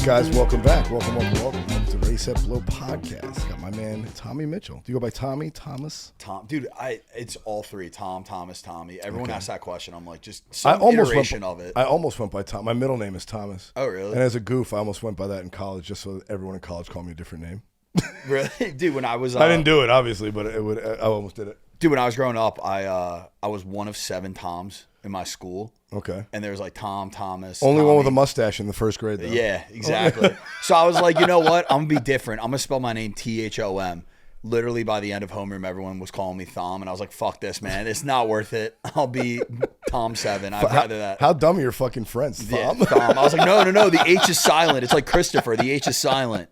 Guys, welcome back. Welcome to Race Up Blow podcast. Got my man Tommy Mitchell. Do you go by Tommy, Thomas? Tom, dude, it's all three. Tom, Thomas, Tommy. Everyone asks that question. I'm like, just iteration of it. I almost went by Tom. My middle name is Thomas. Oh, really? And as a goof, I almost went by that in college, just so everyone in college called me a different name. Really, dude? When I was, I didn't do it, obviously, but I almost did it. Dude, when I was growing up, I was one of 7 Toms in my school. Okay. And there was like Tom, Thomas. Only Tommy. one with a mustache in the first grade, though. Yeah, exactly. So I was like, you know what? I'm gonna be different. I'm gonna spell my name Thom. Literally by the end of homeroom, everyone was calling me Thom, and I was like, "Fuck this, man! It's not worth it. I'll be Tom 7. I'd rather that." How dumb are your fucking friends, Thom? Yeah, Thom. I was like, no. The H is silent. It's like Christopher. The H is silent,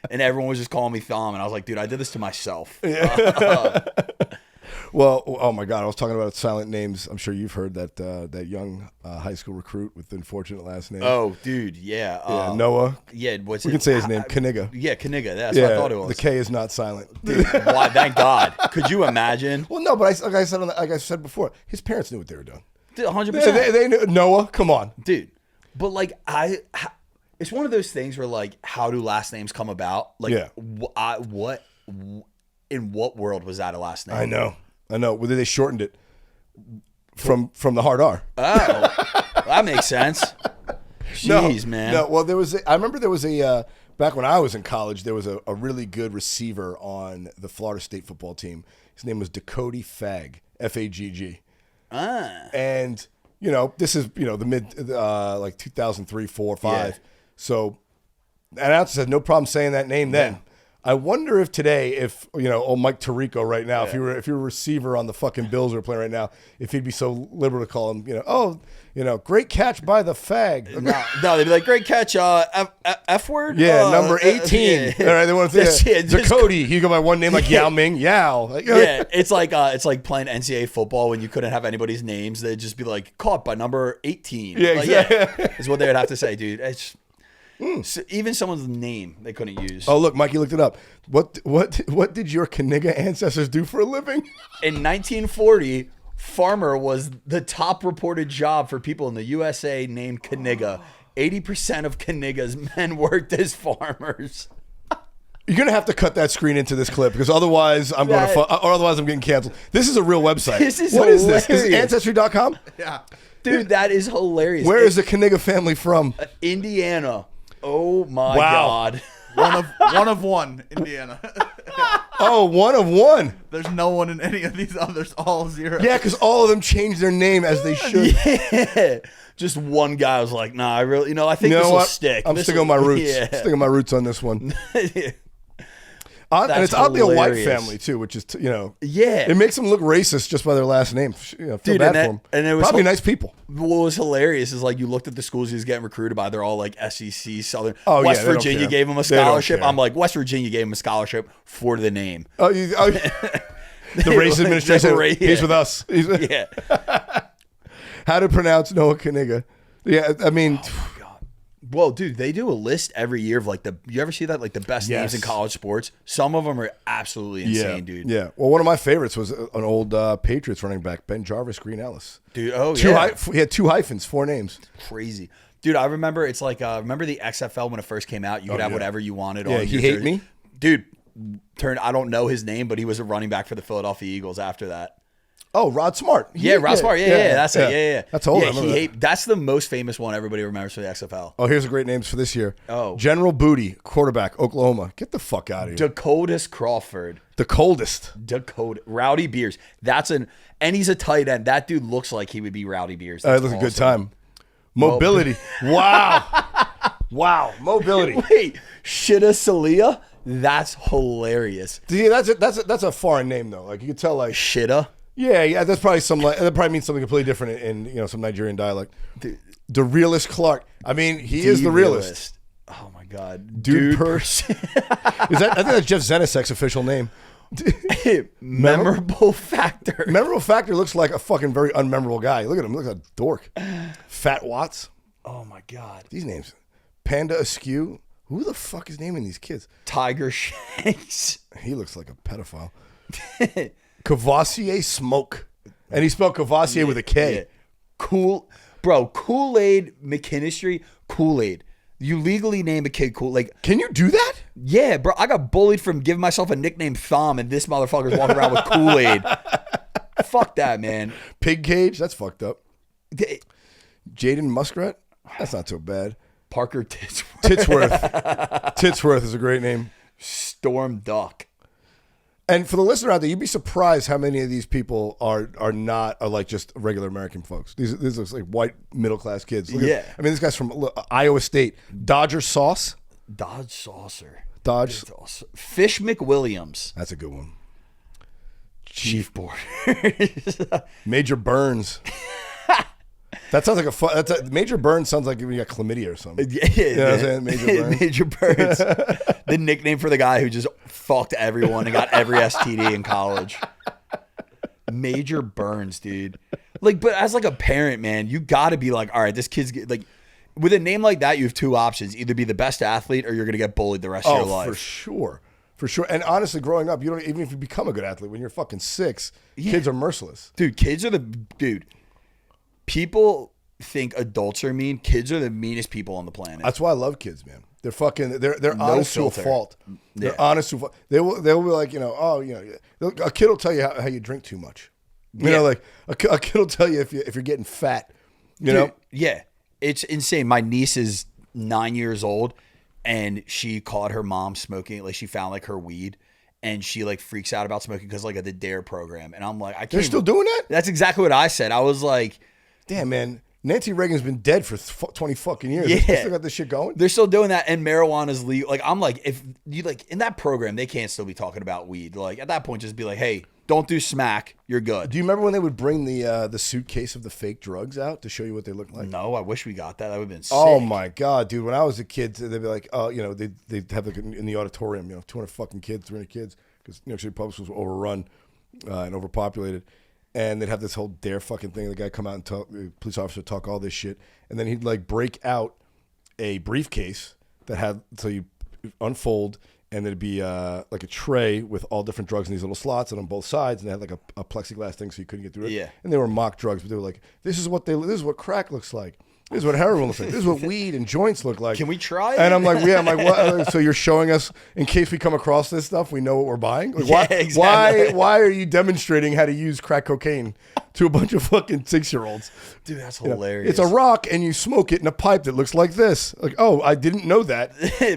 and everyone was just calling me Thom, and I was like, "Dude, I did this to myself." Yeah. Well, oh my God, I was talking about silent names. I'm sure you've heard that young high school recruit with the unfortunate last name. Oh, dude, yeah. Noah. Yeah, we can say his name, Kaniga. Yeah, Kaniga. That's what I thought it was. The K is not silent. Dude, why? Thank God. Could you imagine? Well, no, but like I said before, his parents knew what they were doing. 100%. They knew. Noah, come on, dude. But like it's one of those things where like, how do last names come about? Like, in what world was that a last name? I know. Whether they shortened it from the hard R. Oh, that makes sense. Jeez, man. No, well, I remember there was a back when I was in college, there was a really good receiver on the Florida State football team. His name was Dakota Fagg, Fagg. And this is the mid like 2003, 4, 5. Yeah. So, and I said no problem saying that name then. Yeah. I wonder if today, Mike Tirico right now, if you're a receiver on the fucking Bills or playing right now, if he'd be so liberal to call him, great catch by the fag. No, they'd be like, great catch, F word? Yeah, number 18. All right, they want to say Dakota. You go by one name like Yao Ming, Yao. Yeah, it's like playing NCAA football when you couldn't have anybody's names. They'd just be like, caught by number 18. Yeah, exactly. Is what they would have to say, dude. It's so even someone's name they couldn't use. Oh, look, Mikey looked it up. What did your Kaniga ancestors do for a living? In 1940, farmer was the top reported job for people in the USA named Kaniga. 80% of Kaniga's men worked as farmers. You're gonna have to cut that screen into this clip because otherwise I'm getting canceled. This is a real website. What is this? Is it Ancestry.com? Yeah, dude, that is hilarious. Where is the Kaniga family from? Indiana. Oh my God. One of one, Indiana. Oh, one of one. There's no one in any of these others, all 0. Yeah, because all of them changed their name as they should. Yeah. Just one guy was like, nah, I think this will stick. I'm sticking on my roots. Yeah. Sticking my roots on this one. And it's oddly a white family too, which is it makes them look racist just by their last name. Feel bad for them. And it was probably nice people. What was hilarious is like you looked at the schools he was getting recruited by; they're all like SEC, Southern. Oh, West Virginia gave him a scholarship. I'm like, West Virginia gave him a scholarship for the name. The race administration. He's with us. Yeah. How to pronounce Noah Kaniga? Yeah, I mean. Well, dude, they do a list every year of like you ever see that, like the best names in college sports? Some of them are absolutely insane, dude. Yeah. Well, one of my favorites was an old Patriots running back, Ben Jarvis Green Ellis. Dude, he had 2 hyphens, 4 names. Crazy. Dude, I remember it's like, remember the XFL when it first came out? You could have whatever you wanted. Yeah, he hate me? Dude, I don't know his name, but he was a running back for the Philadelphia Eagles after that. Oh, Rod Smart. Rod Smart. Yeah. That's it. Yeah. That's old. That's the most famous one everybody remembers for the XFL. Oh, here's a great names for this year. Oh. General Booty, quarterback, Oklahoma. Get the fuck out of here. Dakotas Crawford. The coldest. Rowdy Beers. And he's a tight end. That dude looks like he would be Rowdy Beers. That was a good time. Mobility. Wow. Wow. Mobility. Wait, Shida Salia? That's hilarious. See, that's a foreign name though. Like you could tell, like Shida. Yeah. That's probably that probably means something completely different in some Nigerian dialect. The realist Clark. I mean, he is the realist. Oh my God, Dude Purse. I think that's Jeff Zenasek's official name. Memorable Factor. Memorable Factor looks like a fucking very unmemorable guy. Look at him. Look at a dork. Fat Watts. Oh my God. These names. Panda Askew. Who the fuck is naming these kids? Tiger Shanks. He looks like a pedophile. Cavassier Smoke. And he spelled Cavassier with a K. Yeah. Kool-Aid McKinstry. Kool-Aid. You legally name a kid cool. Like, can you do that? yeah, bro. I got bullied from giving myself a nickname Thom, and this motherfucker's walking around with Kool-Aid. Fuck that, man. Pig cage? That's fucked up. Jaden Muskrat? That's not so bad. Parker Titsworth. Titsworth is a great name. Storm Duck. And for the listener out there, you'd be surprised how many of these people are like just regular American folks. These are like white middle class kids. Yeah. I mean, this guy's from Iowa State. Dodger Sauce. Dodge Saucer. Dodge. Fish McWilliams. That's a good one. Chief Borders. Major Burns. That sounds like a fun. Major Burns sounds like you got chlamydia or something. Yeah, you know what I'm saying? Major Burns. Major Burns. The nickname for the guy who just fucked everyone and got every STD in college. Major Burns, dude. Like, but as like a parent, man, you got to be like, all right, this kid's like, with a name like that, you have two options: either be the best athlete or you're gonna get bullied the rest of your life. For sure. And honestly, growing up, you don't even if you become a good athlete when you're fucking 6, kids are merciless. Dude, people think adults are mean. Kids are the meanest people on the planet. That's why I love kids, man. They're fucking. They're honest filter. to a fault. They're honest to a fault. They will be like, a kid will tell you how you drink too much. You know, like a kid will tell you if you're getting fat. You know. Yeah, it's insane. My niece is 9 years old, and she caught her mom smoking. Like, she found like her weed, and she like freaks out about smoking because like of the D.A.R.E program. And I'm like, I can't. They're still doing that? That's exactly what I said. I was like, damn, man. Nancy Reagan's been dead for 20 fucking years. Yeah. They still got this shit going? They're still doing that, and marijuana's legal. Like, I'm like, if you like in that program, they can't still be talking about weed. Like, at that point, just be like, hey, don't do smack. You're good. Do you remember when they would bring the suitcase of the fake drugs out to show you what they looked like? No, I wish we got that. That would have been sick. Oh my god, dude! When I was a kid, they'd be like, oh, they'd have like in the auditorium, 200 fucking kids, 300 kids, because New York City public schools were overrun and overpopulated. And they'd have this whole D.A.R.E fucking thing. The guy come out and talk, the police officer talk all this shit. And then he'd like break out a briefcase that had, so you unfold and there'd be like a tray with all different drugs in these little slots and on both sides. And they had like a plexiglass thing so you couldn't get through it. Yeah. And they were mock drugs, but they were like, this is what crack looks like. This is what heroin looks like. This is what weed and joints look like. Can we try it? And I'm like, yeah. I'm like, what? So you're showing us in case we come across this stuff, we know what we're buying. Like, yeah, exactly. Why are you demonstrating how to use crack cocaine to a bunch of fucking 6-year-olds? Dude, that's hilarious. It's a rock, and you smoke it in a pipe that looks like this. Like, oh, I didn't know that.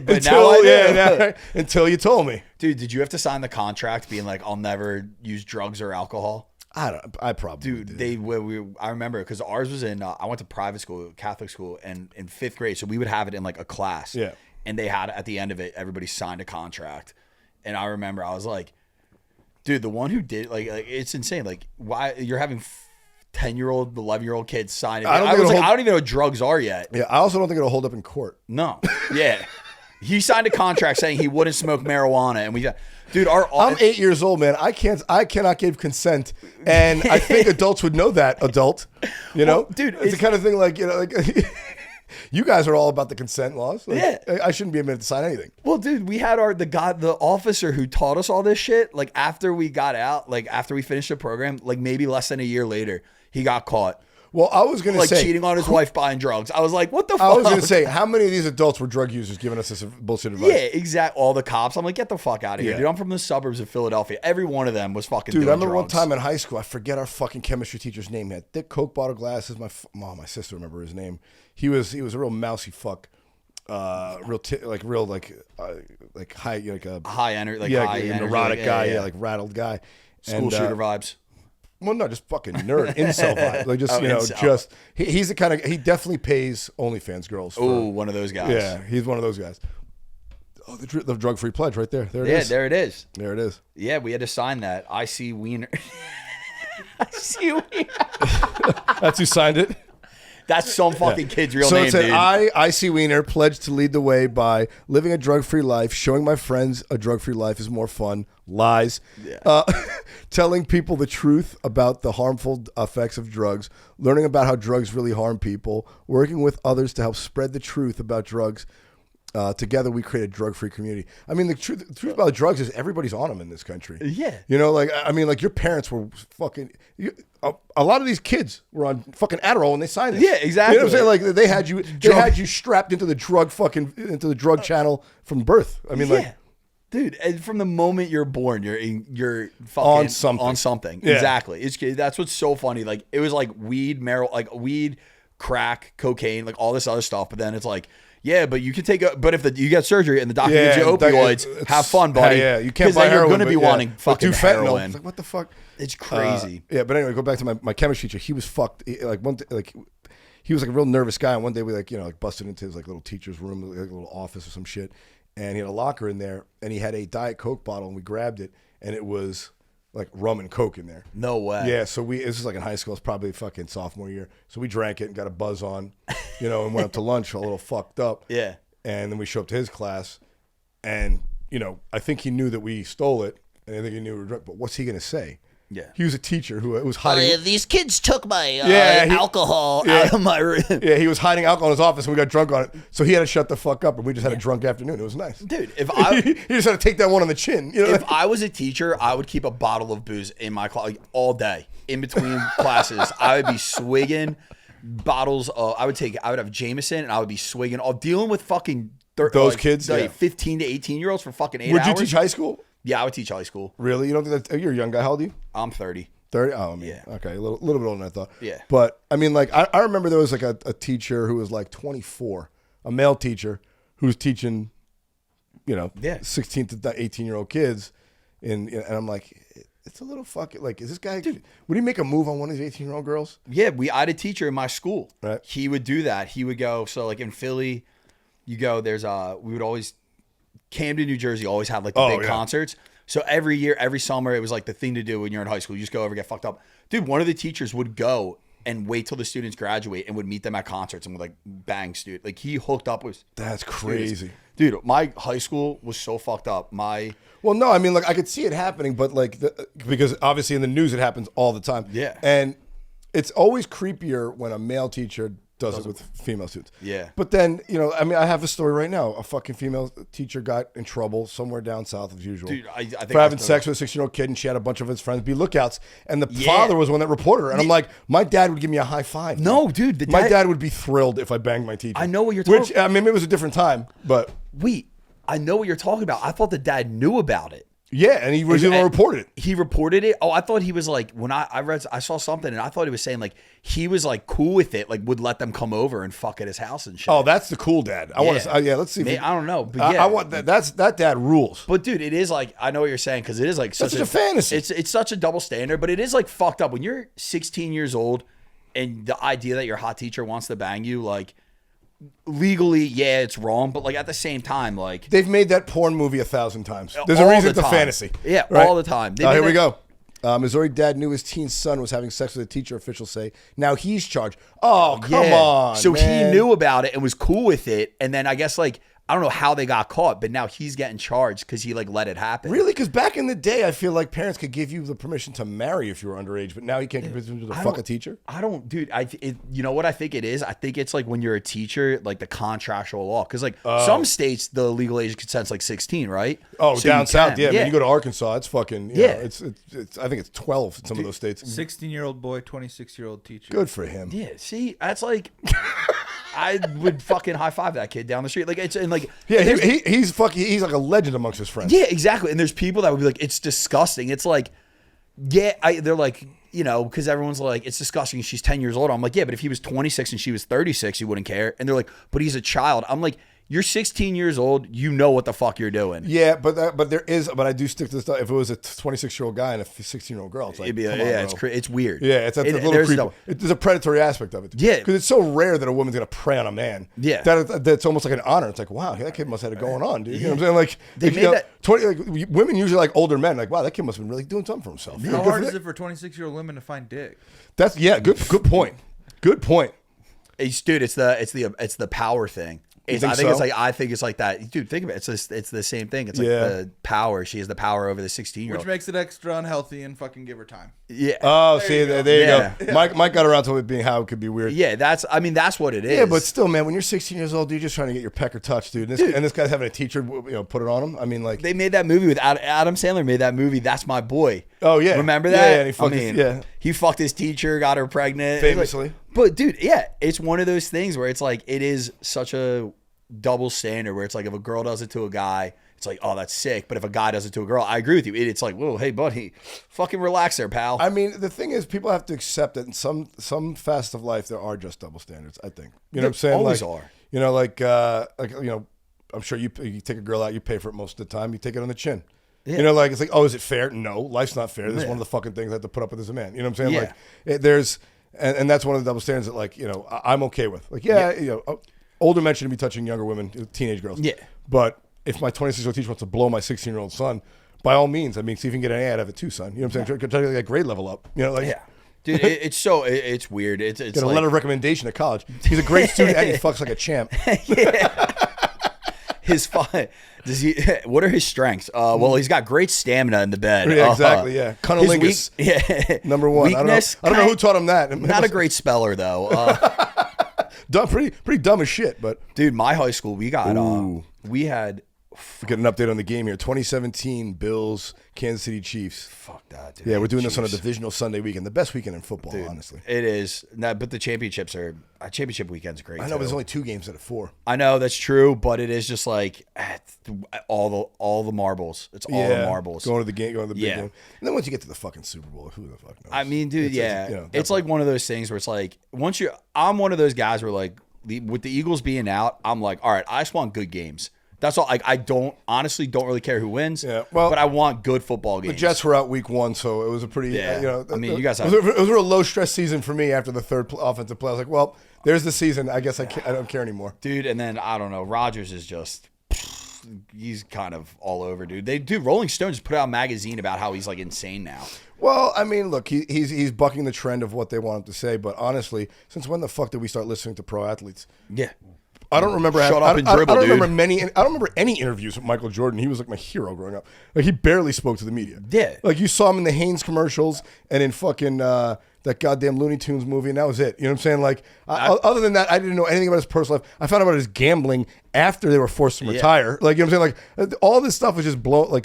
But now I do. Until you told me. Dude, did you have to sign the contract being like, I'll never use drugs or alcohol? I probably did. I remember because ours was in. I went to private school, Catholic school, and in 5th grade, so we would have it in like a class. Yeah. And they had at the end of it, everybody signed a contract, and I remember I was like, dude, the one who did like it's insane. Like, why you're having 10-year-old, 11-year-old kids sign it? I don't even know what drugs are yet. Yeah, I also don't think it'll hold up in court. No. Yeah. He signed a contract saying he wouldn't smoke marijuana, and dude, I'm 8 years old, man. I cannot give consent, and I think adults would know that. Adult, well, dude, it's the kind of thing like you guys are all about the consent laws. Like, yeah, I shouldn't be admitted to sign anything. Well, dude, we had the officer who taught us all this shit. Like, after we got out, like after we finished the program, like maybe less than a year later, he got caught. Well, I was going to say... like cheating on his wife, buying drugs. I was like, what the fuck? I was going to say, how many of these adults were drug users giving us this bullshit advice? Yeah, exactly. All the cops. I'm like, get the fuck out of here, dude. I'm from the suburbs of Philadelphia. Every one of them was fucking doing I remember drugs. one time in high school, I forget our fucking chemistry teacher's name. He had thick Coke bottle glasses. My sister remember his name. He was a real mousy fuck. High, like a... high energy, like high energy. Neurotic guy, like rattled guy. School shooter vibes. Well, no, just fucking nerd, incel vibe. Like just, he's the kind of, he definitely pays OnlyFans girls. Oh, one of those guys. Yeah, he's one of those guys. Oh, the drug-free pledge right there. There it is. Yeah, there it is. There it is. Yeah, we had to sign that. I see Wiener. I see Wiener. That's who signed it? That's some fucking kid's real name, So it said, dude. I see Wiener, pledged to lead the way by living a drug-free life, showing my friends a drug-free life is more fun. Lies. Yeah. Telling people the truth about the harmful effects of drugs, learning about how drugs really harm people, working with others to help spread the truth about drugs, Together we create a drug-free community. I mean, the truth about drugs is everybody's on them in this country. Yeah. You know, like, I mean, like your parents were fucking, a lot of these kids were on fucking Adderall when they signed it. Yeah, exactly. You know what I'm saying? Like they had you strapped into the drug channel from birth. I mean, like. Dude, and from the moment you're born, you're fucking on something. Yeah. Exactly. That's what's so funny. Like it was like weed, crack, cocaine, like all this other stuff. But then it's like, yeah, but you can but if you get surgery and the doctor gives you opioids, have fun, buddy. Yeah, you can't buy then heroin. You're going to be wanting fucking heroin. It's like, what the fuck? It's crazy. Yeah, but anyway, go back to my chemistry teacher. He was fucked. He was like a real nervous guy. And one day we busted into his like little teacher's room, like a little office or some shit. And he had a locker in there, and he had a Diet Coke bottle, and we grabbed it, and it was like rum and Coke in there. No way. Yeah, so this was like in high school. It's probably fucking sophomore year. So we drank it and got a buzz on, and went up to lunch a little fucked up. Yeah. And then we show up to his class, and I think he knew that we stole it, and I think he knew we were drunk. But what's he gonna say? Yeah. He was a teacher who was hiding. These kids took my alcohol out of my room. Yeah, he was hiding alcohol in his office, and we got drunk on it. So he had to shut the fuck up, and we just had a drunk afternoon. It was nice. Dude, if he just had to take that one on the chin. If I was a teacher, I would keep a bottle of booze in my class all day. In between classes, I would be swigging bottles of, I would have Jameson, and I would be swigging, all dealing with fucking those kids, 15 to 18-year-olds for fucking 8 hours. Would you teach high school? Yeah, I would teach high school. Really? You don't think that's... You're a young guy. How old are you? I'm 30. 30? Oh, I mean, yeah. Okay, a little bit older than I thought. Yeah. But, I mean, like, I remember there was, like, a teacher who was, like, 24, a male teacher who was teaching, 16 to 18-year-old kids. And I'm like, it's a little fucking... Like, is this guy... Dude, would he make a move on one of these 18-year-old girls? Yeah, I had a teacher in my school. Right. He would do that. He would go... So, like, in Philly, we would always... Camden, New Jersey always had like the big concerts. So every year, every summer, it was like the thing to do when you're in high school. You just go over, get fucked up. Dude, one of the teachers would go and wait till the students graduate and would meet them at concerts and would like bang student. Like he hooked up with. That's crazy. Dude, my high school was so fucked up. Well, no, I mean, like I could see it happening, but like because obviously in the news it happens all the time. Yeah. And it's always creepier when a male teacher does it with female students. Yeah. But then, I mean, I have a story right now. A fucking female teacher got in trouble somewhere down south as usual. Dude, I think for having sex with a 16-year-old kid, and she had a bunch of his friends be lookouts. And the father was the one that reported her. And I'm like, my dad would give me a high five. No, dude. My dad would be thrilled if I banged my teacher. I know what you're talking about. Which, I mean, maybe it was a different time, but. Wait, I know what you're talking about. I thought the dad knew about it. Yeah, and he was going to report it. He reported it? Oh, I thought he was like, when I saw something, and I thought he was saying like, he was like cool with it, like would let them come over and fuck at his house and shit. Oh, that's the cool dad. I want to, let's see. I don't know, but yeah. I want that. That dad rules. But dude, it is like, I know what you're saying, because it is like such a fantasy. It's such a double standard, but it is like fucked up. When you're 16 years old and the idea that your hot teacher wants to bang you, like, legally, yeah, it's wrong, but like at the same time, like they've made that porn movie 1,000 times. There's a reason it's a fantasy. Yeah, right? all the time. Here we go. Missouri dad knew his teen son was having sex with a teacher, officials say. Now he's charged. Oh, come on. So man. He knew about it and was cool with it, and then I guess like I don't know how they got caught, but now he's getting charged because he like let it happen. Really? Because back in the day, I feel like parents could give you the permission to marry if you were underage, but now you can't give permission to fuck a teacher? I don't, dude. You know what I think it is? I think it's like when you're a teacher, like the contractual law. Because like some states, the legal age of consent's like 16, right? Oh, so down south, yeah. When you go to Arkansas, it's fucking, it's I think it's 12 in some of those states. 16-year-old boy, 26-year-old teacher. Good for him. Yeah, see, that's like... I would fucking high five that kid down the street. Like it's and like he's he's like a legend amongst his friends. Yeah, exactly. And there's people that would be like, it's disgusting. It's like, they're like, because everyone's like, it's disgusting. She's 10 years old. I'm like, yeah, but if he was 26 and she was 36, you wouldn't care. And they're like, but he's a child. I'm like, you're 16 years old. You know what the fuck you're doing. Yeah, but I do stick to this stuff. If it was a 26-year-old guy and a 16-year-old girl, it's like, it's weird. Yeah, it's a little creepy. There's a predatory aspect of it. Yeah, because it's so rare that a woman's gonna prey on a man. Yeah, that's almost like an honor. It's like, wow, that kid must have had it going on, dude. You know what I'm saying? Like they made that 20. Like, women usually like older men. Like, wow, that kid must have been really doing something for himself. How hard is it for 26-year-old women to find dick? Good point. Good point. Dude, it's the power thing. I think it's like that, dude. Think of it. It's the same thing. It's like the power. She has the power over the 16-year-old, which makes it extra unhealthy and fucking give her time. Yeah. Oh, there you go. Mike got around to it being how it could be weird. Yeah, that's what it is. Yeah, but still, man, when you're 16 years old, you're just trying to get your pecker touched, dude. And this guy's having a teacher, put it on him. I mean, like they made that movie with Adam Sandler. Made that movie. That's My Boy. Oh yeah, remember that? Yeah, he fucked his teacher, got her pregnant, famously. But dude, yeah, it's one of those things where it's like it is such a double standard where it's like if a girl does it to a guy, it's like, oh, that's sick. But if a guy does it to a girl, I agree with you. It's like, whoa, hey, buddy, fucking relax there, pal. I mean, the thing is, people have to accept that in some facets of life there are just double standards. I think you know what I'm saying. Always like, are. I'm sure you take a girl out, you pay for it most of the time. You take it on the chin. Yeah. It's like, oh, is it fair? No, life's not fair. This is one of the fucking things I have to put up with as a man. You know what I'm saying? Yeah. Like, there's, and that's one of the double standards that, like, I'm okay with. Like, older men shouldn't be touching younger women, teenage girls. Yeah. But if my 26-year-old teacher wants to blow my 16-year-old son, by all means, I mean, see if you can get an A out of it too, son. You know what I'm saying? Try to get that grade level up. Yeah. Dude, it's weird. It's get a letter of recommendation at college. He's a great student and he fucks like a champ. What are his strengths? Well, he's got great stamina in the bed. Yeah, exactly. Yeah, cunnilingus. Number one. Weakness, I don't know who taught him that. Not a great speller though. Dumb, pretty dumb as shit. But dude, my high school, we had. Get an update on the game here. 2017 Bills, Kansas City Chiefs. Fuck that, dude. Yeah, we're doing this on a divisional Sunday weekend. The best weekend in football, dude, honestly. It is. No, but the championship weekend's great. I know, but there's only 2 games out of 4. I know that's true, but it is just like all the marbles. It's all the marbles. Going to the big game. And then once you get to the fucking Super Bowl, who the fuck knows? I mean, dude, it's like one of those things where it's like I'm one of those guys where like with the Eagles being out, I'm like, all right, I just want good games. That's all. Like, I honestly don't really care who wins. Yeah, well, but I want good football games. The Jets were out week 1, so it was a pretty. You guys. It was a real low stress season for me after the third offensive play. I was like, well, there's the season. I guess I don't care anymore, dude. And then I don't know. Rodgers is just. He's kind of all over, dude. Rolling Stone just put out a magazine about how he's like insane now. Well, I mean, look, he's bucking the trend of what they want him to say. But honestly, since when the fuck did we start listening to pro athletes? Yeah. I don't remember. Shut up and dribble, I don't dude. remember I don't remember any interviews with Michael Jordan. He was like my hero growing up. Like he barely spoke to the media. Yeah. Like you saw him in the Hanes commercials and in fucking that goddamn Looney Tunes movie, and that was it. You know what I'm saying? Like other than that, I didn't know anything about his personal life. I found out about his gambling after they were forced to retire. Like you know what I'm saying? Like all this stuff was just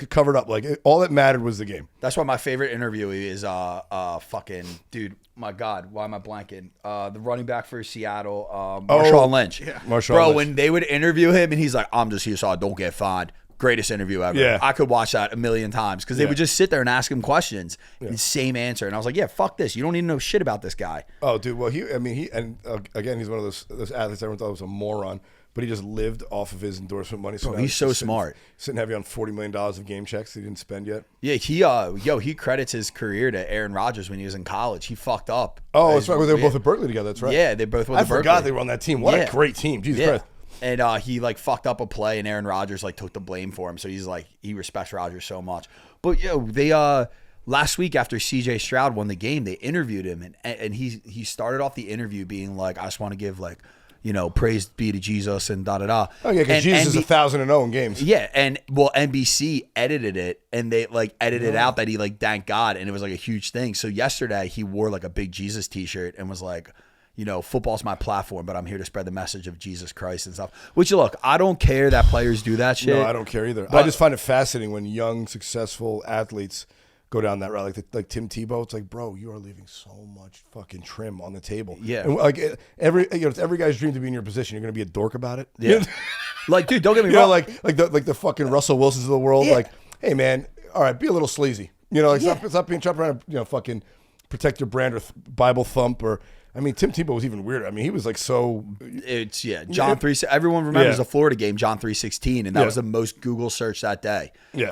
covered up. Like all that mattered was the game. That's why my favorite interview is fucking dude. My God, why am I blanking? The running back for Seattle, Marshawn Lynch. Yeah. Bro, Lynch. When they would interview him and he's like, I'm just here so I don't get fined. Greatest interview ever. Yeah. I could watch that a million times because they would just sit there and ask him questions. And same answer. And I was like, yeah, fuck this. You don't need to know shit about this guy. Oh, dude. Well, again, he's one of those athletes everyone thought was a moron. But he just lived off of his endorsement money. So he's so smart. Sitting heavy on $40 million of game checks he didn't spend yet. Yeah, he credits his career to Aaron Rodgers when he was in college. He fucked up. Oh, that's right. They were both at Berkeley together. That's right. Yeah, they both went to Berkeley. I forgot they were on that team. What a great team. Jesus Christ. And he like fucked up a play, and Aaron Rodgers like took the blame for him. So he's like he respects Rodgers so much. But they last week after C.J. Stroud won the game, they interviewed him, and he started off the interview being like, I just want to give like. Praise be to Jesus and da-da-da. Oh, yeah, because Jesus is 1,000-0 in games. Yeah, and, NBC edited it, and they, edited out that he, thanked God, and it was, a huge thing. So yesterday, he wore, a big Jesus T-shirt and was like, football's my platform, but I'm here to spread the message of Jesus Christ and stuff. Which, look, I don't care that players do that shit. No, I don't care either. But I just find it fascinating when young, successful athletes go down that route, like Tim Tebow. It's like, bro, you are leaving so much fucking trim on the table. Yeah, and it's every guy's dream to be in your position. You're gonna be a dork about it. Yeah, dude, don't get me wrong. Like the fucking Russell Wilsons of the world. Yeah. Like, hey man, all right, be a little sleazy. Stop being trying to fucking protect your brand or Bible thump or. I mean, Tim Tebow was even weirder. I mean, he was so. It's John 3. Everyone remembers the Florida game, John 3:16, and that was the most Google search that day. Yeah.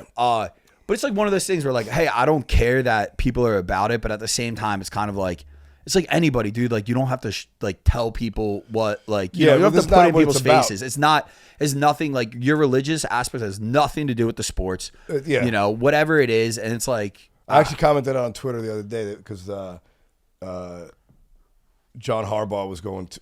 But it's like one of those things where hey, I don't care that people are about it, but at the same time, it's kind of like, it's like anybody, dude. Like you don't have to tell people what, you don't have to put in people's faces. It's nothing like your religious aspect has nothing to do with the sports. Whatever it is. And it's like, I actually commented on Twitter the other day because John Harbaugh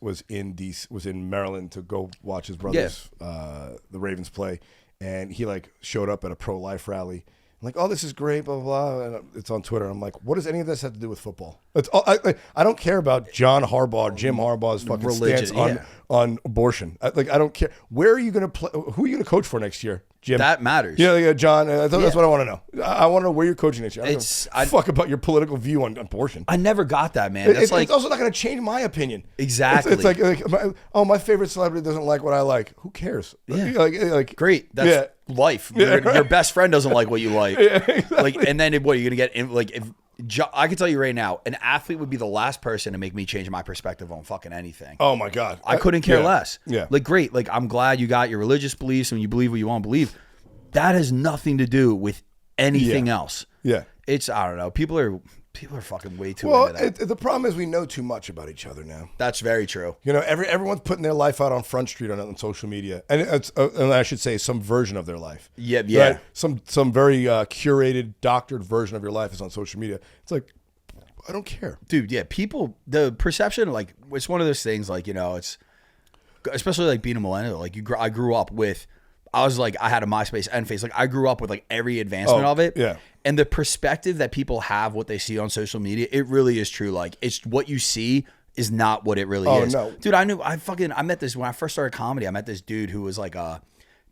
was in Maryland to go watch his brothers, the Ravens play, and he like showed up at a pro-life rally. I'm like, oh, this is great, blah, blah, blah. And it's on Twitter. I'm like, what does any of this have to do with football? It's all, I don't care about John Harbaugh, Jim Harbaugh's fucking Religion, stance on abortion. I don't care. Where are you going to play? Who are you going to coach for next year, Jim? That matters. Yeah, John. That's what I want to know. I want to know where you're coaching next year. I don't It's- fuck about your political view on abortion. I never got that, man. That's It's also not going to change my opinion. Exactly. It's like my favorite celebrity doesn't like what I like. Who cares? Yeah. Like great. That's life. Your best friend doesn't like what you like. Exactly. Like, and then what you're gonna get in, like if I can tell you right now, an athlete would be the last person to make me change my perspective on fucking anything. Oh my God. I couldn't care less. Yeah. Like, great. Like, I'm glad you got your religious beliefs and you believe what you want to believe. That has nothing to do with anything else. Yeah. It's, I don't know. People are fucking way too Well, into that. the problem is we know too much about each other now. That's very true. You know, everyone's putting their life out on Front Street on social media, and and I should say some version of their life. Yeah. Right? Some very curated, doctored version of your life is on social media. It's like, I don't care, Dude, yeah, people, the perception, like, it's one of those things, like, you know, it's, especially, like, being a millennial, like, I grew up with, I was, like, I had a MySpace and Face, like, I grew up with, like, every advancement of it, yeah. And the perspective that people have, what they see on social media, it really is true, like, it's what you see is not what it really is. No. Dude, I met this, when I first started comedy, I met this dude who was, like, a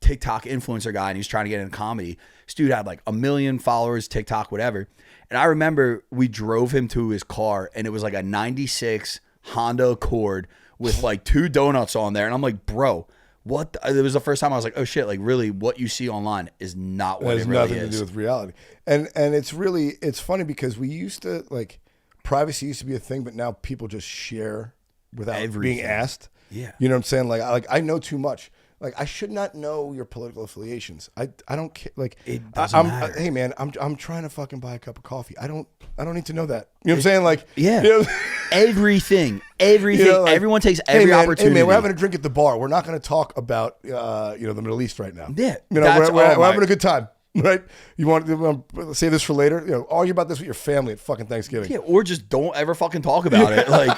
TikTok influencer guy, and he was trying to get into comedy. This dude had, like, 1 million followers, TikTok, whatever. And I remember we drove him to his car, and it was like a 96 Honda Accord with like 2 donuts on there. And I'm like, bro, what? It was the first time I was like, oh shit, like really what you see online is not what it really is. It has nothing to do with reality. And it's funny because we used to, like, privacy used to be a thing, but now people just share without being asked. Yeah. You know what I'm saying? Like I know too much. Like, I should not know your political affiliations. I don't care. Like, it doesn't matter. Hey man, I'm trying to fucking buy a cup of coffee. I don't need to know that. You know what I'm saying? Like, yeah, you know? everything. You know, like, Everyone takes every opportunity. Hey man, we're having a drink at the bar. We're not going to talk about the Middle East right now. Yeah, you know, we're having a good time. Right? You want to save this for later? You know, argue about this with your family at fucking Thanksgiving. Yeah, or just don't ever fucking talk about it. Like,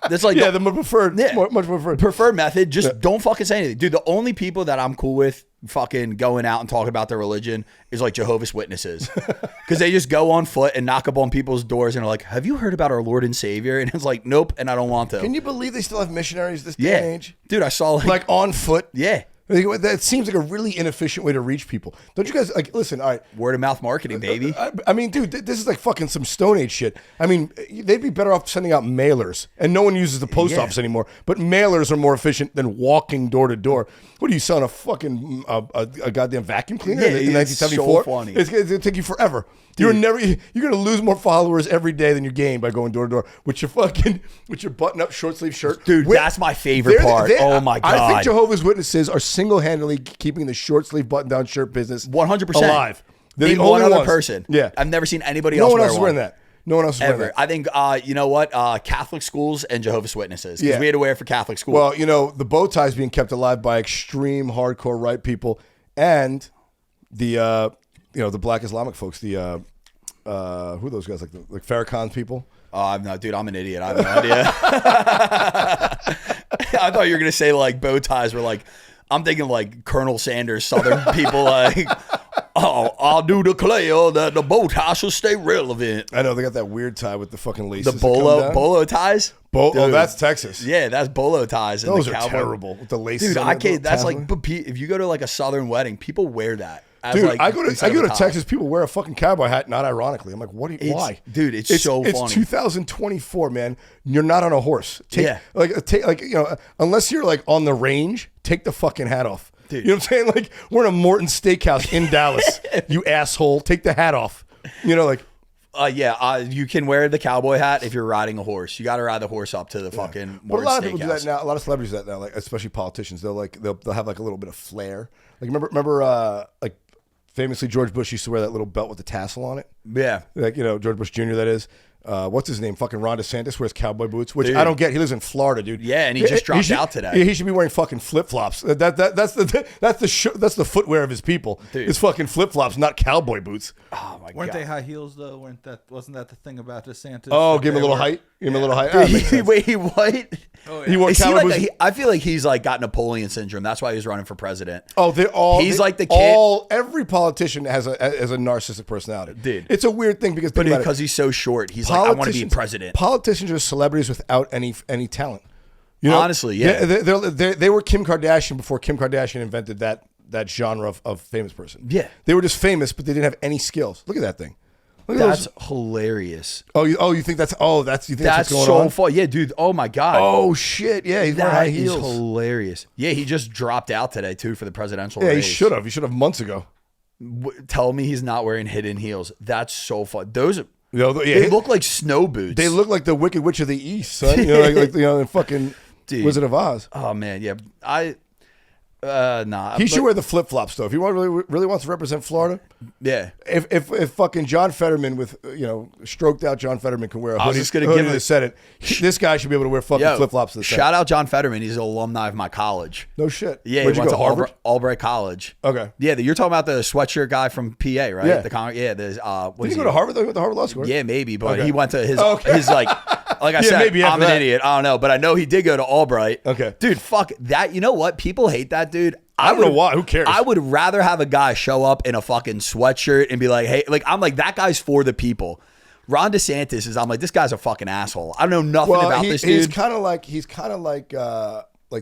that's like the preferred, much preferred method. Just don't fucking say anything, dude. The only people that I'm cool with fucking going out and talking about their religion is like Jehovah's Witnesses, because they just go on foot and knock up on people's doors and are like, "Have you heard about our Lord and Savior?" And it's like, "Nope," and I don't want to. Can you believe they still have missionaries this day and age? Dude, I saw like on foot. Yeah. That seems like a really inefficient way to reach people. Don't you guys, like, listen, all right. Word of mouth marketing, baby. I mean, dude, this is like fucking some Stone Age shit. I mean, they'd be better off sending out mailers, and no one uses the post office anymore, but mailers are more efficient than walking door to door. What are you selling, a fucking a goddamn vacuum cleaner in 1974? So funny. It's going to take you forever. You're going to lose more followers every day than you gain by going door to door with your button up short sleeve shirt. Dude, that's my favorite part. Oh my God. I think Jehovah's Witnesses are single-handedly keeping the short sleeve button down shirt business 100% alive. They're Name the only one other ones. person. Yeah. I've never seen anybody No else one wear else is one. wearing that. No one else is wearing Ever. that. I think, you know what? Catholic schools and Jehovah's Witnesses. Because Yeah. we had to wear it for Catholic school. Well, you know, the bow tie is being kept alive by extreme hardcore right people and the black Islamic folks, who are those guys, like Farrakhan's people? I'm not, dude, I'm an idiot. I have no idea. I thought you were going to say like bow ties were like, I'm thinking like Colonel Sanders, Southern people like, oh, I do declare that the bow tie should stay relevant. I know, they got that weird tie with the fucking laces. The bolo ties? Oh, that's Texas. Yeah, that's bolo ties. And Those the are cowboy. terrible with the laces. Dude, on I it, can't. That's tassel. like, if you go to like a Southern wedding, people wear that. Dude, like, I go instead of to a tie. Texas. People wear a fucking cowboy hat. Not ironically, I'm like, why? Dude, it's so funny. It's 2024, man. You're not on a horse. Unless you're like on the range, take the fucking hat off. Dude. You know what I'm saying? Like, we're in a Morton Steakhouse in Dallas. You asshole, take the hat off. You know, like. You can wear the cowboy hat if you're riding a horse. You got to ride the horse up to the fucking. But a lot of people do Steakhouse. that now. A lot of celebrities do that now, like especially politicians. They'll have like a little bit of flair. Like remember like famously George Bush used to wear that little belt with the tassel on it. Yeah. Like, you know, George Bush Jr. that is. what's his name? Fucking Ron DeSantis wears cowboy boots, which Dude. I don't get. He lives in Florida, dude. Yeah, and he just dropped out today. He should be wearing fucking flip flops. That's the footwear of his people. Dude. It's fucking flip flops, not cowboy boots. Oh my Weren't god. they high heels though? Wasn't that the thing about DeSantis? Oh, that give him a they little were- height. Give him a little height. Ah, makes sense. Wait, what? Oh, He yeah. wore Is he cowboy like boots. I feel like he's like got Napoleon syndrome. That's why he's running for president. Oh, they're all. He's like the kid- Every politician has a narcissistic personality. Dude. It's a weird thing because But think about because it. he's so short, he's like, I want to be president. Politicians are celebrities without any talent. You know, Honestly, yeah. They were Kim Kardashian before Kim Kardashian invented that genre of famous person. Yeah. They were just famous, but they didn't have any skills. Look at that thing. Look at That's those. hilarious. You think that's you think That's what's going so on? fun. Yeah, dude. Oh my god. Oh shit! Yeah, he's wearing high that is heels. hilarious. Yeah, he just dropped out today too for the presidential Yeah, race. he should have. He should have months ago. Tell me he's not wearing hidden heels. That's so fun. Those Yeah, they look like snow boots. They look like the Wicked Witch of the East, son. You know, like the fucking Dude. Wizard of Oz. Oh man, yeah. Nah. He should but- wear the flip flops though. If he really wants to represent Florida, Yeah. if fucking John Fetterman with stroked out John Fetterman can wear a I was hoodie, just gonna hoodie give to him- the Senate, this guy should be able to wear fucking flip flops to the Senate. Shout out John Fetterman. He's an alumni of my college. No shit. Yeah, Where'd he you went go? to Harvard. Albright College. Okay. Yeah, you're talking about the sweatshirt guy from PA, right? Yeah. There's what Did is he go to Harvard? Though? He went to Harvard Law School. Yeah, maybe, but Okay. he went to his Okay. his like I Yeah, said, maybe after I'm an that. idiot. I don't know, but I know he did go to Albright. Okay. Dude, fuck that. You know what? People hate that dude. I don't know why. Who cares? I would rather have a guy show up in a fucking sweatshirt and be like, hey, like I'm like that guy's for the people. Ron DeSantis is. I'm like this guy's a fucking asshole. I don't know nothing about this dude. He's kind of like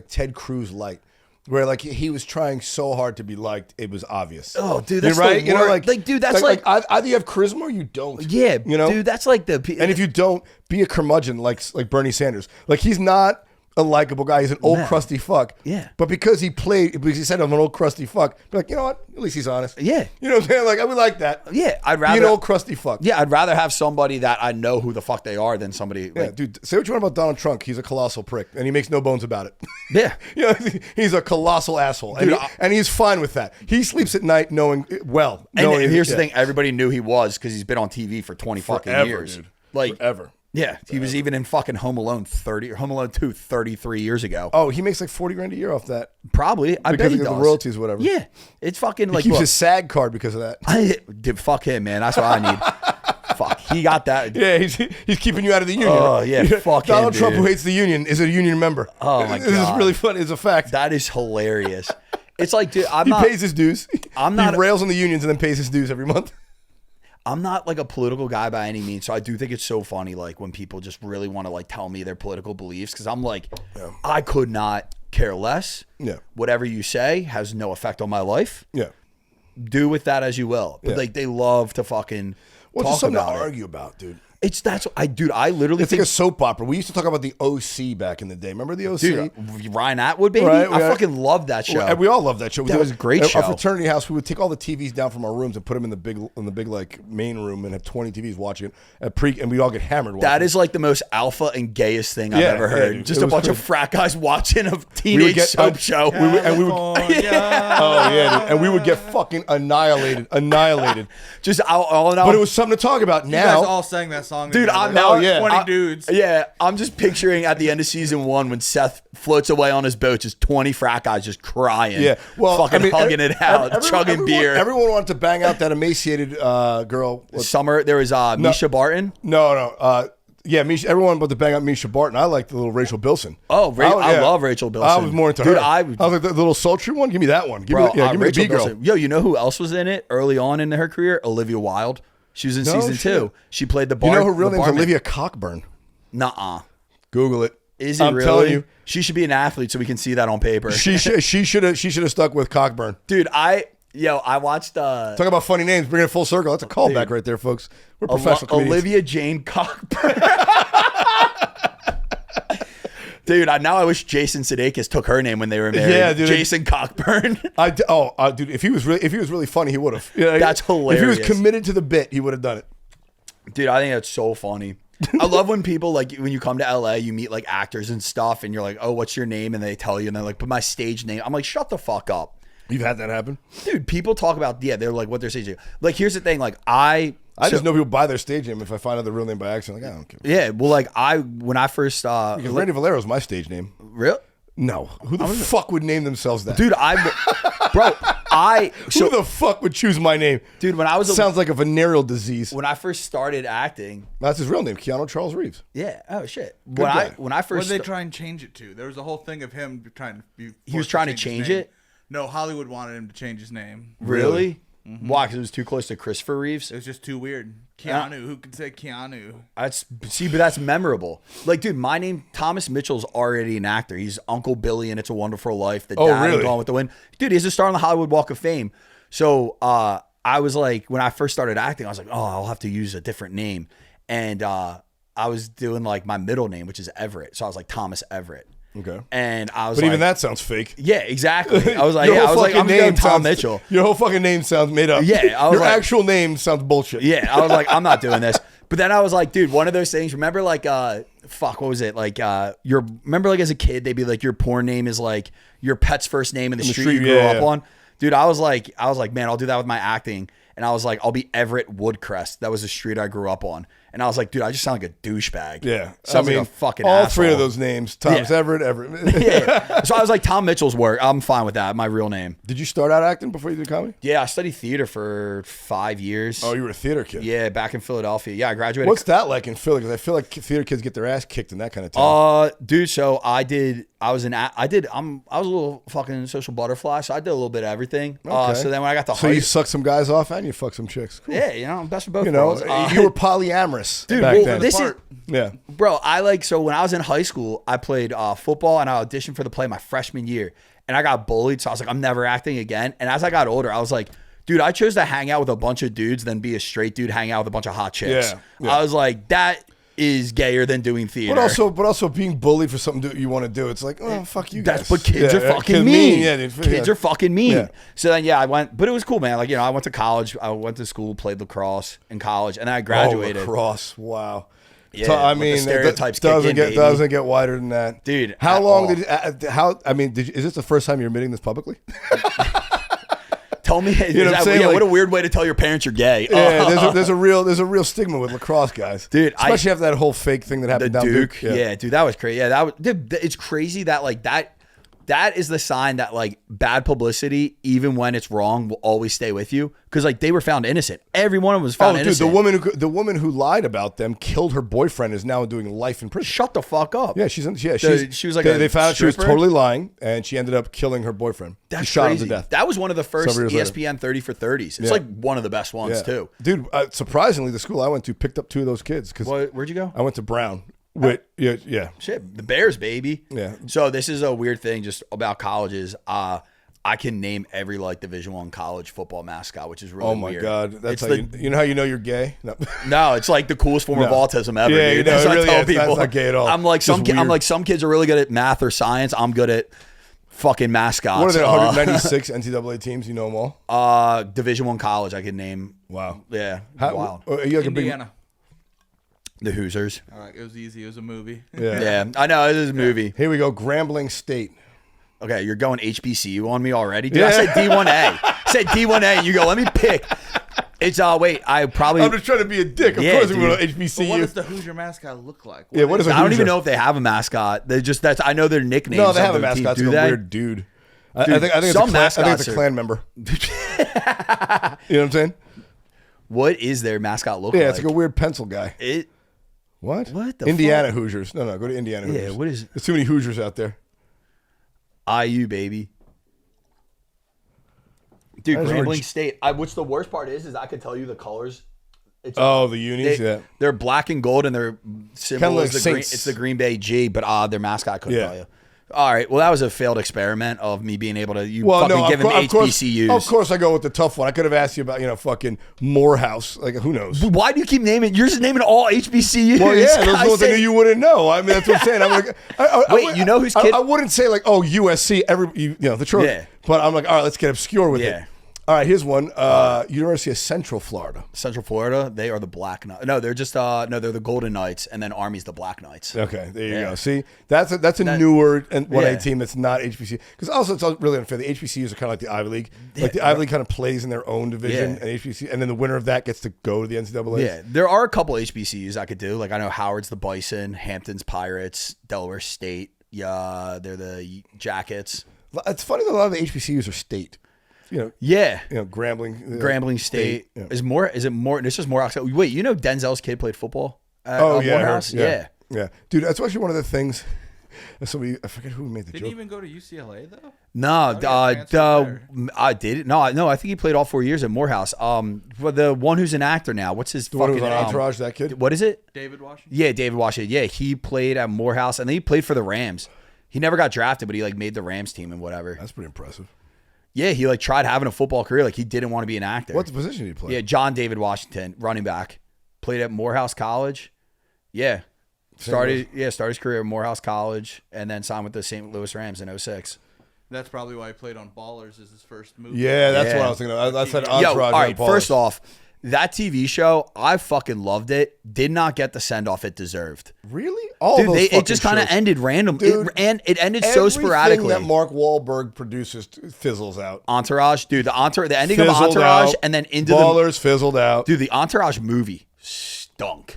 Ted Cruz light, where like he was trying so hard to be liked, it was obvious. Oh, dude, You're that's right. the worst. Like, dude, that's like either you have charisma or you don't. yeah, you know, dude, that's like the. And if you don't, be a curmudgeon like Bernie Sanders. Like he's not a likable guy. He's an old crusty fuck. Yeah. But because he said I'm an old crusty fuck, be like, you know what? At least he's honest. Yeah. You know what I'm saying? Like, I would like that. Yeah, I'd Be rather an old crusty fuck. Yeah, I'd rather have somebody that I know who the fuck they are than somebody Yeah, like dude, say what you want about Donald Trump. He's a colossal prick, and he makes no bones about it. yeah. You know, he's a colossal asshole, and, Dude, and he's fine with that. He sleeps at night knowing And here's the thing: everybody knew he was because he's been on TV for 20 fucking Forever, years. dude. Like Forever. Yeah, he was even in fucking Home Alone 2 33 years ago. Oh, he makes like $40,000 a year off that Probably, I bet because he of does. the royalties, or whatever. Yeah, it's fucking He like keeps look, his SAG card because of that. dude, fuck him, man. That's what I need. Fuck, he got that. Yeah, he's keeping you out of the union. Oh, yeah, fuck Donald him, Trump, dude. who hates the union, is a union member. Oh, my This is God. really funny. It's a fact. That is hilarious. It's like, dude, He pays his dues. I'm not- He rails on the unions and then pays his dues every month. I'm not like a political guy by any means, so I do think it's so funny like when people just really want to like tell me their political beliefs because I'm like, I could not care less. Yeah. Whatever you say has no effect on my life. Yeah. Do with that as you will. But Yeah. like they love to fucking Well, it's talk just something about to it. argue about, dude. I literally It's think like a soap opera. We used to talk about the OC back in the day. Remember the OC? dude, Ryan Atwood, baby. Right, I yeah. fucking loved that show. And we all loved that show. That was a great Our show. fraternity house, we would take all the TVs down from our rooms and put them in the big like main room and have 20 TVs watching it. And we all get hammered. That watching is like the most alpha and gayest thing I've Yeah, ever yeah, heard. dude. Just It a was bunch of crazy. frat guys watching a We would teenage get- soap show. We would get fucking annihilated. Just all in all. But it was something to talk about. You guys Now, all sang that song. Dude, together. I'm now- yeah. 20 dudes. Yeah, I'm just picturing at the end of season 1 when Seth floats away on his boat, just 20 frat guys just crying. yeah, well, fucking I mean, hugging it out, chugging everyone, beer. Everyone wanted to bang out that emaciated girl. Summer, there was Misha Barton. No. Yeah, Misha. Everyone wanted to bang out Misha Barton. I like the little Rachel Bilson. Oh, I love Rachel Bilson. I was more into Dude, her. I was like the little sultry one. Give me that one. Give Bro, me, give me Rachel the B girl. Bilson. Yo, you know who else was in it early on in her career? Olivia Wilde. She was in season shit. 2. She played the You bar. know her real the name's barman. Olivia Cockburn. Nuh-uh. Google it. Is it I'm really? telling you, She should be an athlete so we can see that on paper. she should have stuck with Cockburn. Dude, I watched Talk about funny names. Bring it full circle. That's a callback right there, folks. We're professional comedians. Olivia Jane Cockburn. Dude, now I wish Jason Sudeikis took her name when they were married. Yeah, dude. Jason Cockburn. Dude, if he was really funny, he would have. Yeah, That's hilarious. If he was committed to the bit, he would have done it. Dude, I think that's so funny. I love when people, like, when you come to LA, you meet, like, actors and stuff, and you're like, oh, what's your name? And they tell you, and they're like, but my stage name. I'm like, shut the fuck up. You've had that happen. Dude, people talk about, they're like, what their stage name. Like, here's the thing. Like, I I just know people buy their stage name. If I find out the real name by accident, like I don't care. Yeah, well, like when I first Because Randy Valero's my stage name. real. No, who the fuck would name themselves that? Dude, Who the fuck would choose my name? Dude, when I was sounds like a venereal disease. when I first started acting. That's his real name, Keanu Charles Reeves. Yeah. Oh shit. guy. When I What first did they try and change it to? There was a whole thing of him trying to be. He was trying to change his name. it? No, Hollywood wanted him to change his name. really. Why? Because it was too close to Christopher Reeves. It was just too weird. Keanu. Who could say Keanu? But that's memorable. Like, dude, my name Thomas Mitchell's already an actor. He's Uncle Billy in It's a Wonderful Life. The dad really? in Gone with the Wind. Dude, he's a star on the Hollywood Walk of Fame. So I was like, when I first started acting, I was like, oh, I'll have to use a different name. And I was doing like my middle name, which is Everett. So I was like Thomas Everett. Okay. And I was But like, even that sounds fake. yeah, exactly. I was like, Your yeah, I whole was like, fucking I'm going Tom sounds- Mitchell. Your whole fucking name sounds made up. Yeah, I was your like- actual name sounds bullshit. Yeah, I was like, I'm not doing this. But then I was like, dude, one of those things. Remember, like, what was it? Like, remember, like, as a kid, they'd be like, your porn name is like your pet's first name in the street you grew up on. Dude, I was like, man, I'll do that with my acting. And I was like, I'll be Everett Woodcrest. That was the street I grew up on. And I was like, dude, I just sound like a douchebag. Yeah. Sounds like a fucking all asshole. three of those names, Thomas Yeah. Everett. Yeah. So I was like, Tom Mitchell's work. I'm fine with that. My real name. Did you start out acting before you did comedy? Yeah, I studied theater for 5 years. Oh, you were a theater kid. Yeah, back in Philadelphia. Yeah, I graduated. What's that like in Philly? Because I feel like theater kids get their ass kicked in that kind of town. Dude, so I was a little fucking social butterfly, so I did a little bit of everything. Okay. So then when I got to So high you suck some guys off and you fuck some chicks. Cool. yeah, you know, best of both You know, worlds. you were polyamorous dude, back well, then. this is, Part. Yeah. bro, so when I was in high school, I played football and I auditioned for the play my freshman year. And I got bullied, so I was like, I'm never acting again. And as I got older, I was like, dude, I chose to hang out with a bunch of dudes than be a straight dude hang out with a bunch of hot chicks. Yeah. I was like, that is gayer than doing theater. But also being bullied for something you want to do. It's like, oh, fuck you guys. But kids are fucking kids mean. Yeah, dude. Kids are fucking mean. Yeah. So then, I went, but it was cool, man. Like, you know, I went to college. I went to school, played lacrosse in college, and then I graduated. Oh, lacrosse. Wow. Yeah, So, I let the mean, stereotypes doesn't kick in, baby. doesn't get wider than that, Dude, How at long all. is this the first time you're admitting this publicly? Tell me, know what I'm saying? what Like- a weird way to tell your parents you're gay. Yeah, there's a real stigma with lacrosse guys, Dude, Especially after that whole fake thing that the happened down Duke. Duke. Yeah, dude, that was crazy. Yeah, dude, it's crazy that like that is the sign that like bad publicity, even when it's wrong, will always stay with you. Because like they were found innocent. Every one of them was found innocent. the woman who lied about them killed her boyfriend is now doing life in prison. Shut the fuck up. Yeah, she was like they found out she was stripper? totally lying, and she ended up killing her boyfriend. That's she shot crazy. him to death. That was one of the first Several years ESPN 30 for 30s. It's Yeah. like one of the best ones too. Dude, surprisingly, the school I went to picked up two of those kids because Where'd you go? I went to Brown. Yeah. Shit, the Bears, baby. Yeah. So this is a weird thing just about colleges. I can name every like Division I college football mascot, which is really Oh my weird. god, that's It's how the- you know how you know you're gay. No. No, it's like the coolest form of No. autism ever, Yeah, dude. you know, That's it what really I tell is. That's people. not gay at all. I'm like It's just I'm weird. like some kids are really good at math or science. I'm good at fucking mascots. What are there? 196 NCAA teams. You know them all. Division I college, I can name. Wow. Yeah, How, wild. Are you like a big? Indiana. The Hoosiers. All right, it was easy. It was a movie. Yeah, I know it is a movie. Here we go. Grambling State. Okay, you're going HBCU on me already, dude. I Yeah. said D1A. I said D1A. And you go, let me pick. It's wait. I probably. I'm just trying to be a dick. Of Yeah, course, we dude. went to But what HBCU. does the Hoosier mascot look like? Yeah, what is a I don't Hoosier? even know if they have a mascot. They just I know their nicknames. No, they of have a their team. mascot. It's Do a they? weird dude. I Dude, think it's some a clan, I think it's mascots a are- clan member. You know what I'm saying? What is their mascot look Yeah, like? it's like a weird pencil guy. It. What? What the Indiana Hoosiers. No, go to Indiana Yeah, Hoosiers. what is- There's too many Hoosiers out there. IU baby. Dude, That is Grambling orig- State. Which the worst part is I could tell you the colors. It's Oh, the unis. Yeah. They're black and gold, and their symbol Kinda is like the green. Saints. It's the Green Bay G, but their mascot I couldn't Yeah. tell you. All right, well that was a failed experiment of me being able to Well, fucking no, give him HBCUs. Of course, I go with the tough one. I could have asked you about, fucking Morehouse. Like, who knows? Why do you keep naming? You're just naming all HBCUs. Well, yeah, those are the ones I said- knew you wouldn't know. I mean, that's what I'm saying. I'm like, Wait, you know whose kid- I wouldn't say like, oh, USC. The truth. Yeah. But I'm like, all right, let's get obscure with Yeah. it. All right, here's one. University of Central Florida. Central Florida, they are the Black Knights. No, they're just no, they're the Golden Knights, and then Army's the Black Knights. Okay, there you go. See, that's a newer 1A team that's not HBCU. Because also it's really unfair. The HBCUs are kind of like the Ivy League. Like the Ivy League kind of plays in their own division, and HBCU, and then the winner of that gets to go to the NCAA. Yeah, there are a couple HBCUs I could do. Like I know Howard's the Bison, Hampton's Pirates, Delaware State. Yeah, they're the Jackets. It's funny that a lot of the HBCUs are state. Grambling State is more. Is it more? This is more. Wait, you know Denzel's kid played football at Morehouse? Yeah, dude. That's actually one of the things. So I forget who made the joke. Didn't he even go to UCLA though? No, I did. No, I think he played all 4 years at Morehouse. The one who's an actor now. What's his the one fucking who's on Entourage? That kid. What is it? David Washington. Yeah, David Washington. Yeah, he played at Morehouse, and then he played for the Rams. He never got drafted, but he like made the Rams team and whatever. That's pretty impressive. Yeah, he like tried having a football career. Like he didn't want to be an actor. What position did he play? Yeah, John David Washington, running back. Played at Morehouse College. Yeah. Started his career at Morehouse College and then signed with the St. Louis Rams in 2006. That's probably why he played on Ballers as his first movie. Yeah, that's what I was thinking of. I said Entourage. All right, first off, that TV show, I fucking loved it. Did not get the send-off it deserved. Really? It just kind of ended random. It ended so sporadically. Everything that Mark Wahlberg produces fizzles out. Entourage, dude. The ending of Entourage and then into Ballers fizzled out. Dude, the Entourage movie stunk.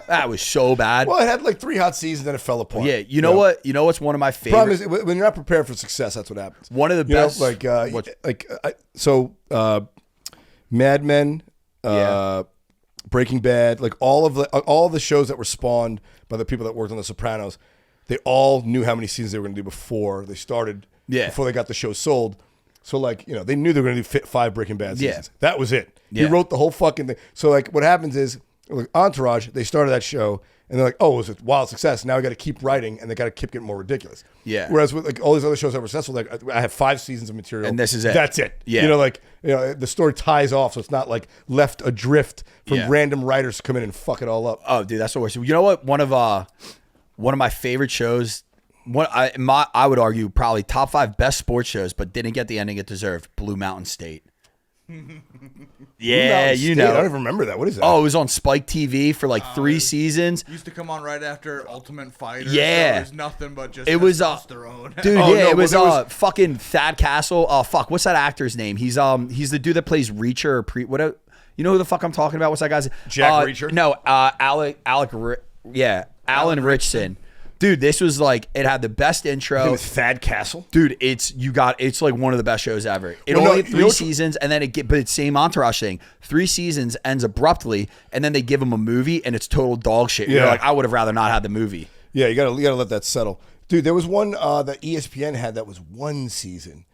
That was so bad. Well, it had like 3 hot seasons and it fell apart. Yeah, you know what? You know what's one of my favorite? Problem is when you're not prepared for success, that's what happens. One of the best, Mad Men, Breaking Bad, like all the shows that were spawned by the people that worked on The Sopranos, they all knew how many seasons they were going to do before they started. Yeah. Before they got the show sold. So like, they knew they were going to do 5 Breaking Bad seasons. That was it. Yeah. He wrote the whole fucking thing. So like, what happens is, like Entourage, they started that show and they're like, oh, it was a wild success. Now we got to keep writing and they got to keep getting more ridiculous. Yeah. Whereas with like all these other shows that were successful, like I have 5 seasons of material and this is it. That's it. Yeah. The story ties off, so it's not like left adrift from random writers to come in and fuck it all up. Oh, dude, that's the worst. You know what? One of my favorite shows. I would argue probably top 5 best sports shows, but didn't get the ending it deserved. Blue Mountain State. Yeah, you know. I don't even remember that. What is that? Oh, it was on Spike TV for like 3 seasons. Used to come on right after Ultimate Fighter. Yeah, so it was nothing but just it was testosterone. Dude. It was fucking Thad Castle. What's that actor's name? He's the dude that plays Reacher or you know who the fuck I'm talking about? What's that guy's? Jack Reacher. No, Alan Richson. Dude, this was like, it had the best intro. With Thad Castle? Dude, it's like one of the best shows ever. It only had 3 seasons, and then but it's same Entourage thing. 3 seasons ends abruptly, and then they give them a movie, and it's total dog shit. You're like, I would have rather not had the movie. Yeah, you gotta let that settle. Dude, there was one that ESPN had that was 1 season,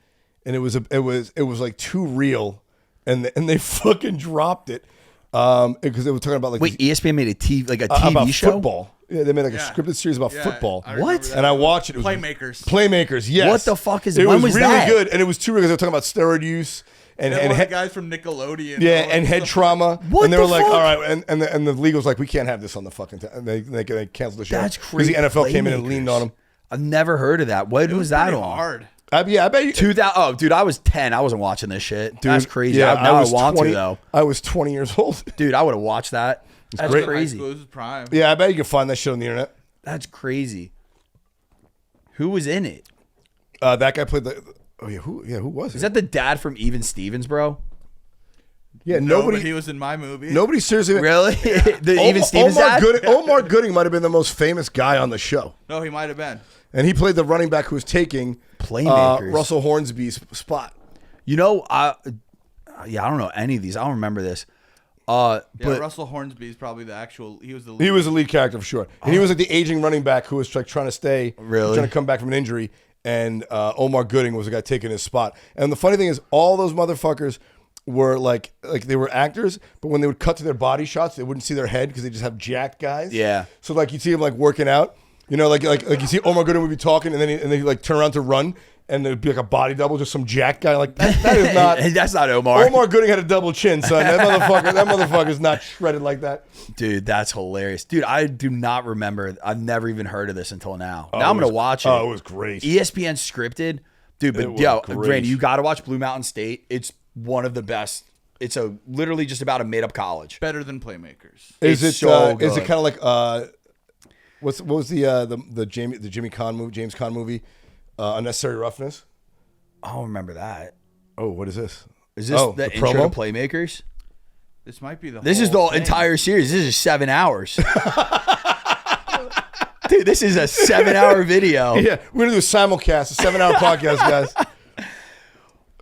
and it was like too real, and they fucking dropped it because they were talking about like ESPN made a TV about show? Football. Yeah, they made like a scripted series about football. What? And I watched it. It was Playmakers, yes. What the fuck is it? When was really that? good, and it was too real because they were talking about steroid use and the guys from Nickelodeon. Yeah, and head trauma. What and they the were like, fuck? all right, and the league was like, we can't have this on the fucking time. And they canceled the show. That's crazy. Because the NFL came in and leaned on them. I've never heard of that. When was that on? Hard. I bet you. 2000. Oh, dude, I was 10. I wasn't watching this shit. Dude, that's crazy. Yeah, I want 20, to though. I was 20 years old. Dude, I would have watched that. That's great. crazy. Prime. Yeah, I bet you can find that shit on the internet. That's crazy. Who was in it? That guy played the. Oh yeah, who was it? Is that the dad from Even Stevens, bro? Yeah, nobody. He was in my movie. Nobody seriously. Really? The Even Stevens dad? Omar Gooding might have been the most famous guy on the show. No, he might have been. And he played the running back who was taking Playmakers. Russell Hornsby's spot. You know, I don't know any of these. I don't remember this. But Russell Hornsby is probably the actual. He was the lead. He was the lead character for sure, and he was like the aging running back who was like trying to trying to come back from an injury. And Omar Gooding was the guy taking his spot. And the funny thing is, all those motherfuckers were like they were actors, but when they would cut to their body shots, they wouldn't see their head because they just have jacked guys. Yeah. So like you see him like working out, like you see Omar Gooding would be talking, and then he like turn around to run. And there'd be like a body double, just some jack guy. Like that is not. That's not Omar. Omar Gooding had a double chin, son. That motherfucker's not shredded like that. Dude, that's hilarious. Dude, I do not remember. I've never even heard of this until now. Now I'm gonna watch it. Oh, it was great. ESPN scripted, dude. But Randy, you gotta watch Blue Mountain State. It's one of the best. It's literally just about a made up college. Better than Playmakers. Is It's it so is it good. kind of like what was the Jimmy Conn movie, James Conn movie, Unnecessary Roughness? I don't remember that. Oh, what is this? Is this the intro promo? to Playmakers? This might be the. This is the whole thing. entire series. This is 7 hours. Dude, this is a 7-hour video. Yeah, we're gonna do a simulcast, a 7-hour podcast, guys.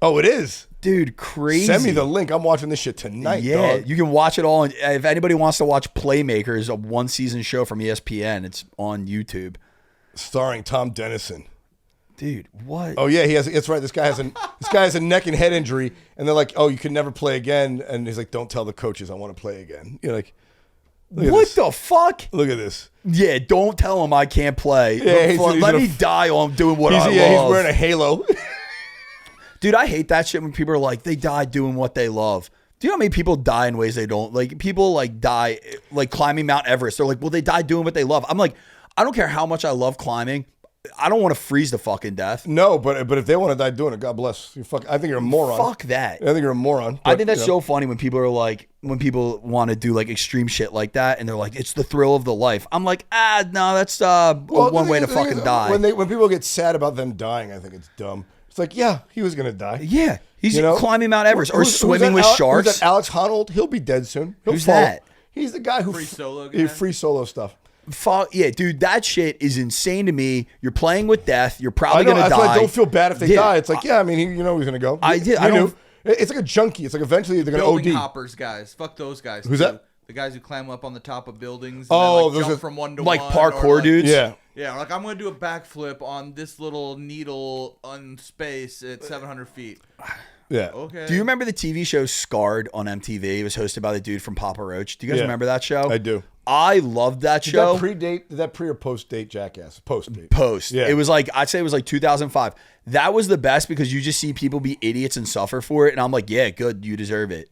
Oh, it is. Dude, crazy. Send me the link. I'm watching this shit tonight. Yeah, dog. you can watch it all. If anybody wants to watch Playmakers, a 1-season show from ESPN, it's on YouTube. Starring Tom Dennison. Dude, what? Oh yeah, he has. That's right. This guy has a neck and head injury, and they're like, "Oh, you can never play again." And he's like, "Don't tell the coaches I want to play again." You're like, look at What this. the fuck? Look at this. Yeah, don't tell him I can't play. Yeah, he's Let in a- me die on doing what I He's love. wearing a halo. Dude, I hate that shit when people are like, they die doing what they love. Do you know how many people die in ways they don't? Like, people like die like climbing Mount Everest. They're like, well, they die doing what they love. I'm like, I don't care how much I love climbing. I don't want to freeze to fucking death. No, but if they want to die doing it, God bless. I think you're a moron. Fuck that. I think you're a moron. I but, think that's you know. so funny when people are like, when people want to do like extreme shit like that, and they're like, it's the thrill of the life. I'm like, no, that's Well, one the way thing to is- fucking die. When people get sad about them dying, I think it's dumb. It's like, yeah, he was gonna die. Yeah, he's You know? climbing Mount Everest or Who's swimming that with sharks. Who's that Alex Honnold? He'll be dead soon. He'll Who's fall. that? He's the guy who Free solo Yeah, guy? free solo stuff. Yeah, dude, that shit is insane to me. You're playing with death. You're probably I know. gonna That's die. why I don't feel bad if they Yeah. die. It's like, yeah, I mean, he's gonna go. I did. You I don't- knew. It's like a junkie. It's like eventually they're gonna Building OD. hoppers, guys. Fuck those guys. Who's too. that? The guys who climb up on the top of buildings. Oh, and then, those jump are- from one to like one. parkour or, like, dudes. Yeah. Yeah, like I'm gonna do a backflip on this little needle on space at 700 feet. Yeah. Okay. Do you remember the TV show Scarred on MTV? It was hosted by the dude from Papa Roach. Do you guys Yeah. remember that show? I do. I loved that Did show. Did that pre or post date Jackass? Post date. Post. Yeah. It was like, I'd say it was like 2005. That was the best because you just see people be idiots and suffer for it. And I'm like, yeah, good. You deserve it.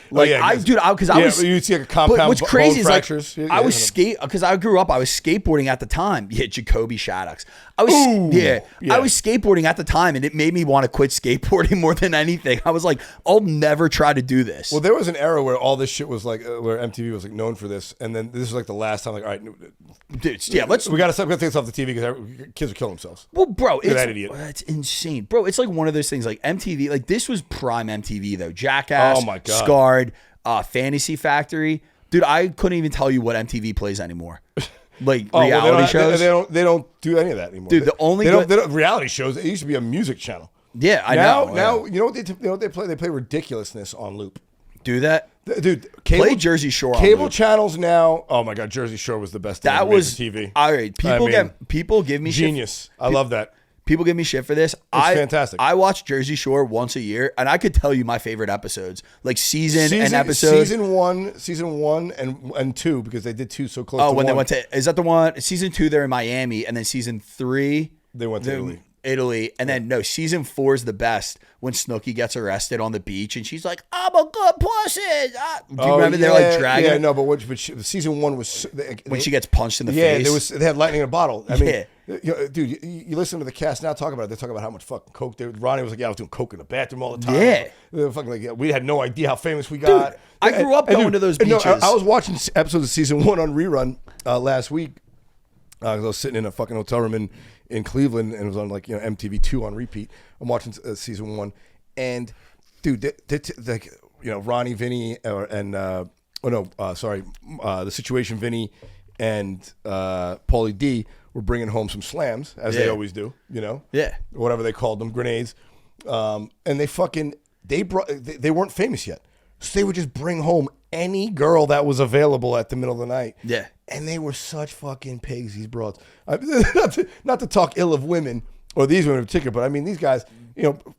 Like, yeah, because I was. you see like a compound But what's bone crazy is like fractures. Yeah, I was yeah. because I grew up. I was skateboarding at the time. Yeah, Jacoby Shaddocks. I was Yeah. I was skateboarding at the time, and it made me want to quit skateboarding more than anything. I was like, I'll never try to do this. Well, there was an era where all this shit was like, where MTV was like known for this, and then this was like the last time. Like, all right, Dude, yeah, let's. we gotta take this off the TV because kids are killing themselves. Well, bro, that idiot. it's insane, bro. It's like one of those things. Like MTV, like this was prime MTV though. Jackass, Oh my God. Scarred, Fantasy Factory. Dude, I couldn't even tell you what MTV plays anymore. Like reality shows. They don't do any of that anymore. Dude, the only they good- don't reality shows. It used to be a music channel. Yeah, I now, know. Now, you know what they play? They play ridiculousness on loop. Do that. Dude, cable, Play Jersey Shore on Cable loop. channels now. Oh my God, Jersey Shore was the best thing That ever made was for TV. all right. People give me genius. I love that. People give me shit for this. It's fantastic. I watch Jersey Shore once a year, and I could tell you my favorite episodes, like season and episode. Season one and two, because they did two so close. Oh, to when they one. went to, is that the one? Season 2, they're in Miami, and then season 3, They went to Italy. Italy, and then no, season 4 is the best when Snooki gets arrested on the beach, and she's like, "I'm a good pussy." Do you remember they're like dragging? Yeah, no, but season one was when she gets punched in the yeah, face. they had lightning in a bottle. I mean, Yeah. dude, you listen to the cast now talk about it. They talk about how much fucking coke. Ronnie was like, "Yeah, I was doing coke in the bathroom all the time." Yeah. They were fucking like, yeah, we had no idea how famous we got. I grew up going to those and no, beaches. I was watching episodes of season 1 on rerun last week. 'Cause I was sitting in a fucking hotel room in Cleveland, and it was on like MTV2 on repeat. I'm watching season 1, and dude, Ronnie, Vinny, the Situation Vinny and Paulie D were bringing home some slams, as they Yeah. always do, Yeah. whatever they called them, grenades, and they weren't famous yet, so they would just bring home any girl that was available at the middle of the night. Yeah. And they were such fucking pigs, these broads. Not to talk ill of women, or these women in particular, but I mean, these guys,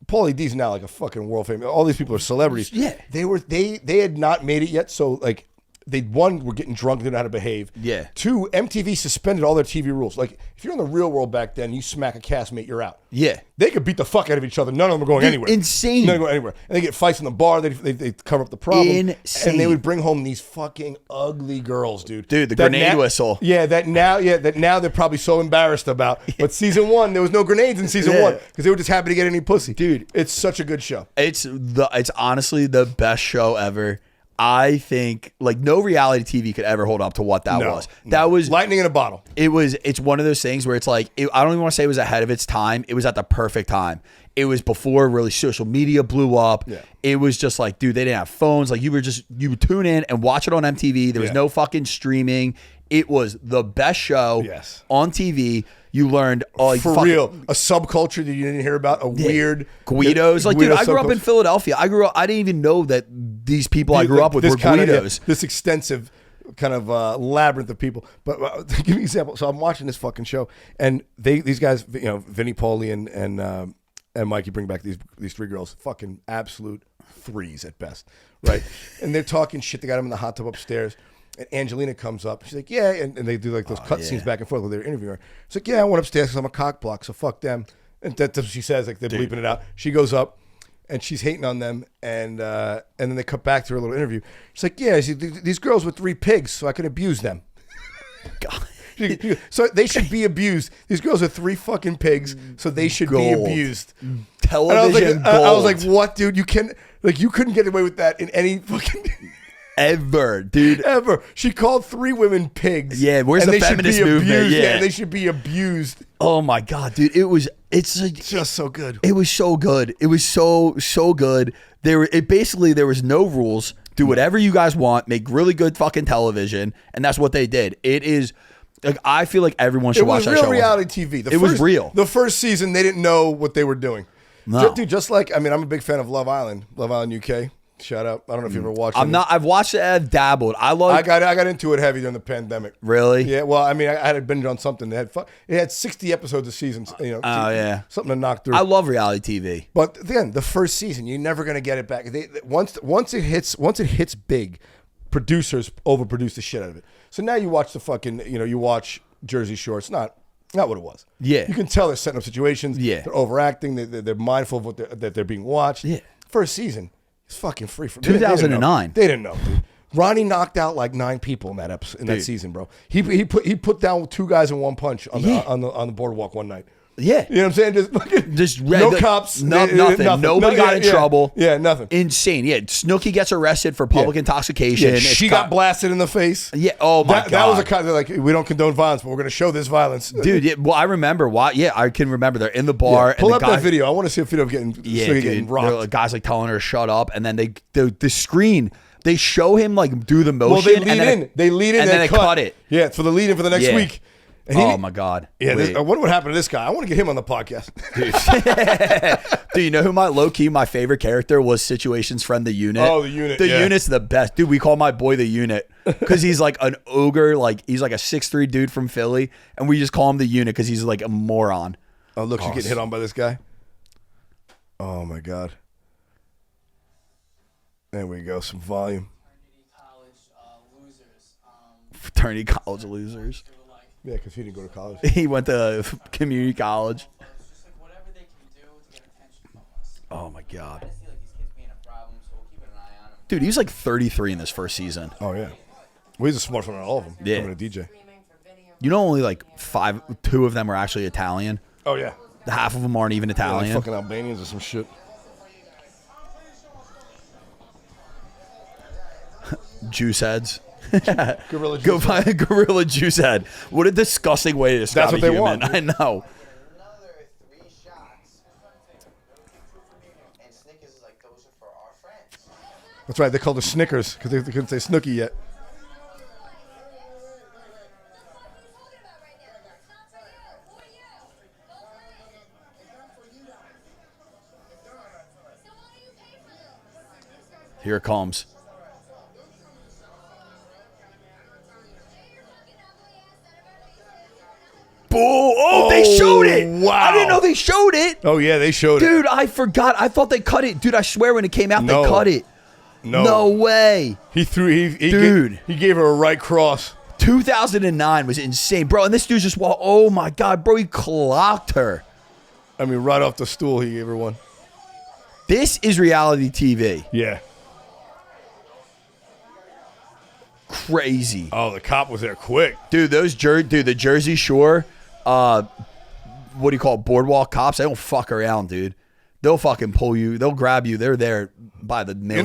Paulie D's now like a fucking world famous. All these people are celebrities. Yeah. They had not made it yet, so like they one were getting drunk, didn't know how to behave. Yeah. Two, MTV suspended all their TV rules. Like if you're in the real world back then, you smack a castmate, you're out. Yeah. They could beat the fuck out of each other. None of them are going anywhere. Insane. None are going anywhere. And they get fights in the bar. They cover up the problem. Insane. And they would bring home these fucking ugly girls, dude. Dude, the grenade whistle. Yeah, that now they're probably so embarrassed about. But season 1, there was no grenades in season 1 because they were just happy to get any pussy. Dude, it's such a good show. It's honestly the best show ever. I think like no reality TV could ever hold up to what that was. That was lightning in a bottle. It's one of those things where it's like I don't even want to say it was ahead of its time. It was at the perfect time. It was before really social media blew up. Yeah. It was just like, dude, they didn't have phones. Like you would tune in and watch it on MTV. There was no fucking streaming. It was the best show on TV. You learned for real a subculture that you didn't hear about, a weird Guidos. Like, dude, I grew up in Philadelphia. I didn't even know that these people I grew up with were Guidos. This extensive kind of labyrinth of people. But to give you an example, so I'm watching this fucking show, and these guys, Vinny Pauly and Mikey bring back these 3 girls, fucking absolute 3s at best, right? And they're talking shit. They got them in the hot tub upstairs. And Angelina comes up. She's like, yeah. And they do like those cut scenes back and forth while they're interviewing her. She's like, yeah, I went upstairs because I'm a cock block, so fuck them. And that's what she says. Like they're bleeping it out. She goes up and she's hating on them. And then they cut back to her little interview. She's like, yeah, these girls were 3 pigs, so I could abuse them. God. So they should be abused. These girls are 3 fucking pigs, so they should be abused. Television gold. I was like, what, dude? You couldn't get away with that in any fucking... Ever, dude. Ever. She called 3 women pigs. Yeah, where's the feminist movement? Yeah, they should be abused. Oh my God, dude. It's just so good. It was so good. It was so good. There was no rules. Do whatever you guys want. Make really good fucking television. And that's what they did. It is like I feel like everyone should watch that show. It was real reality TV. It was real. The first season, they didn't know what they were doing. No. Dude, just like, I'm a big fan of Love Island UK. Shout out. I don't know if you ever watched it. I've watched it. I've dabbled. I got into it heavy during the pandemic. Really? Yeah. Well, I had a binge on something. It had 60 episodes a season. Something to knock through. I love reality TV. But then the first season, you're never gonna get it back. Once it hits big, producers overproduce the shit out of it. So now you watch the fucking you watch Jersey Shore. It's not what it was. Yeah. You can tell they're setting up situations. Yeah. They're overacting. They're mindful of that they're being watched. Yeah. First season. It's fucking free for 2009. They didn't know, dude. Ronnie knocked out like 9 people in that season, bro. He put down 2 guys in one punch on the boardwalk one night. Yeah. You know what I'm saying? Just no cops. Nothing. Nobody got in trouble. Yeah, nothing. Insane. Yeah. Snooki gets arrested for public intoxication. Yeah, she got blasted in the face. Yeah. Oh, my God. That was a kind of like, we don't condone violence, but we're going to show this violence. Dude, yeah, well, I remember why. Yeah, I can remember. They're in the bar. Pull up that video. I want to see a video of getting rocked. Guys like telling her to shut up. And then the screen, they show him like do the motion. Well, they lead in. And then they cut it. Yeah, for the lead in for the next week. Oh my God! Yeah, I wonder what happened to this guy. I want to get him on the podcast. Dude, you know who my favorite character was? Situation's friend, the Unit. Oh, the Unit. The Unit's the best, dude. We call my boy the Unit because he's like an ogre. Like he's like a 6'3" dude from Philly, and we just call him the Unit because he's like a moron. Oh, look, she's getting hit on by this guy. Oh my God! There we go. Some volume. Fraternity college losers. Yeah, because he didn't go to college. He went to community college. Oh, my God. Dude, he was like 33 in this first season. Oh, yeah. Well, he's the smartest one out of all of them. Yeah. Coming to DJ. You know, only like 2 of them are actually Italian. Oh, yeah. Half of them aren't even Italian. Yeah, like fucking Albanians or some shit. Juice heads. Gorilla juice. Go find a gorilla juice head. What a disgusting way to describe That's what a they human. want. I know. That's right. They called her Snickers because they couldn't say Snooki yet. Here it comes. Oh, they showed it. Wow. I didn't know they showed it. Oh, yeah, they showed it. Dude, I forgot. I thought they cut it. Dude, I swear when it came out, they cut it. No way. He threw. Dude. He gave her a right cross. 2009 was insane, bro. And this dude just walked. Oh my god, bro. He clocked her. I mean, right off the stool, he gave her one. This is reality TV. Yeah. Crazy. Oh, the cop was there quick. Dude, the Jersey Shore, what do you call it, boardwalk cops, they don't fuck around, dude. They'll fucking pull you. They'll grab you. They're there by the millions. You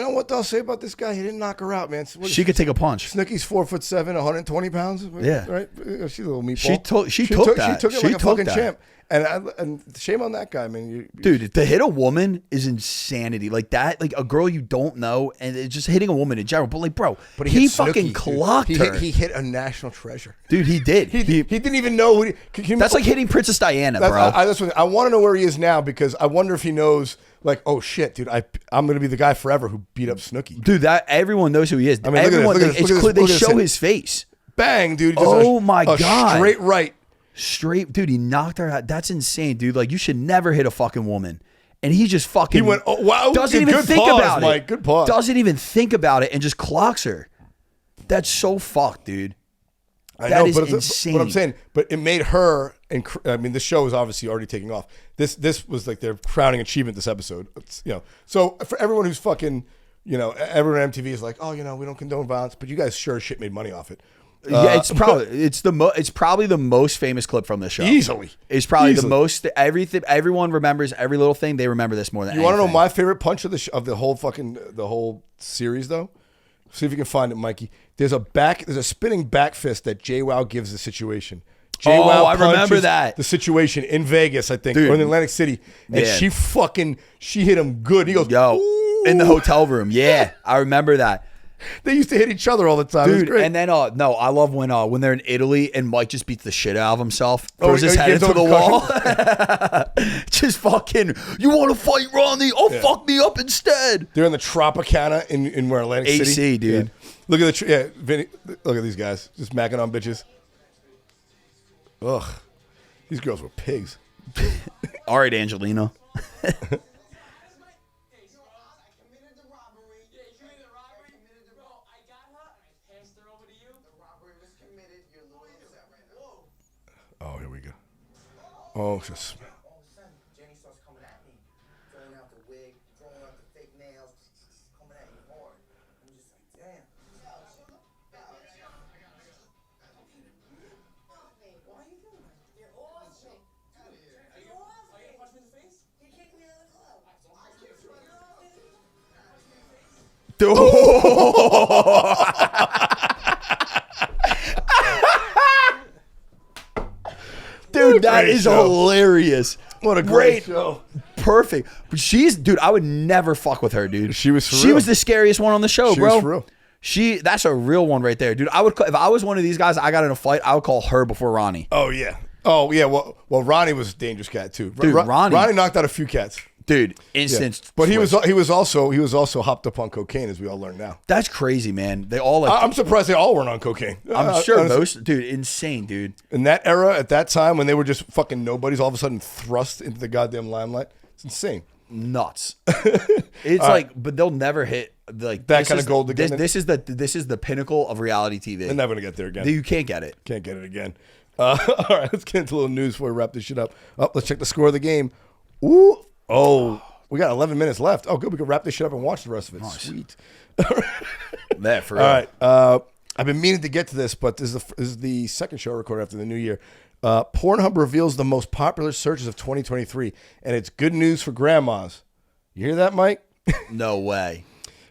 know what they'll say about this guy? He didn't knock her out, man. She could take a punch. Snooki's 4'7", 120 pounds. Yeah. Right? She's a little meatball. She took that. She took it like a fucking champ. And shame on that guy, man. Dude, to hit a woman is insanity. Like that, like a girl you don't know, and it's just hitting a woman in general. But like, bro, he fucking clocked her. He hit a national treasure. Dude, he did. He didn't even know. That's like hitting Princess Diana, bro. I want to know where he is now because I wonder if he knows. Like, oh shit, dude, I'm gonna be the guy forever who beat up Snooki. Dude, that everyone knows who he is. I mean, look at this. They show his face. Bang, dude. Oh my god, straight right. Straight, dude, he knocked her out. That's insane, dude. Like, you should never hit a fucking woman. And he just fucking... He went, oh, wow. Doesn't even think about it. Mike. Good pause. Doesn't even think about it and just clocks her. That's so fucked, dude. That is insane. But I'm saying, but it made her... I mean, this show is obviously already taking off. This was like their crowning achievement this episode. So for everyone who's fucking... everyone on MTV is like, oh, we don't condone violence, but you guys sure as shit made money off it. Yeah, it's probably the most famous clip from the show. Easily, it's probably the most. Everyone remembers every little thing. They remember this more than. You want to know my favorite punch of the whole series though? See if you can find it, Mikey. There's a spinning back fist that JWoww gives the situation. JWoww I remember that the situation in Vegas, I think, dude, or in Atlantic City, and she hit him good. He goes, yo, ooh, in the hotel room. Yeah, I remember that. They used to hit each other all the time, dude. Great. And then, no, I love when they're in Italy and Mike just beats the shit out of himself, throws his head into the wall, just fucking. You want to fight, Ronnie? Oh, fuck me up instead. They're in the Tropicana in where Atlantic City, AC, dude. Yeah. Look at Vinny. Look at these guys just macking on bitches. Ugh, these girls were pigs. All right, Angelina. Oh, here we go. Oh, just. Jenny starts coming at me, throwing out the wig, throwing out the fake nails, coming at me hard. I'm just like, damn. Why are you doing that? You're awesome. Are you gonna punch me in the face? You kicked me out of the club. I kicked you out of the Dude, that is hilarious. What a great show. Perfect. But dude, I would never fuck with her, dude. She was the scariest one on the show, bro. She was for real. that's a real one right there, dude. If I was one of these guys, I got in a fight, I would call her before Ronnie. Oh yeah. Well, Ronnie was a dangerous cat too. Dude, Ronnie knocked out a few cats. Dude, instant. Yeah. But he was also hopped up on cocaine, as we all learn now. That's crazy, man. They all I'm surprised they all weren't on cocaine. I'm sure most, dude, insane, dude. In that era, at that time, when they were just fucking nobodies, all of a sudden thrust into the goddamn limelight, it's insane. Nuts. It's like, but they'll never hit like that kind of gold again. This is the pinnacle of reality TV. They're never gonna get there again. You can't get it. Can't get it again. All right, let's get into a little news before we wrap this shit up. Let's check the score of the game. Ooh. Oh, we got 11 minutes left. Oh, good. We can wrap this shit up and watch the rest of it. Nice. Sweet. That for real. All right. I've been meaning to get to this, but this is the second show recorded after the new year. Pornhub reveals the most popular searches of 2023, and it's good news for grandmas. You hear that, Mike? No way.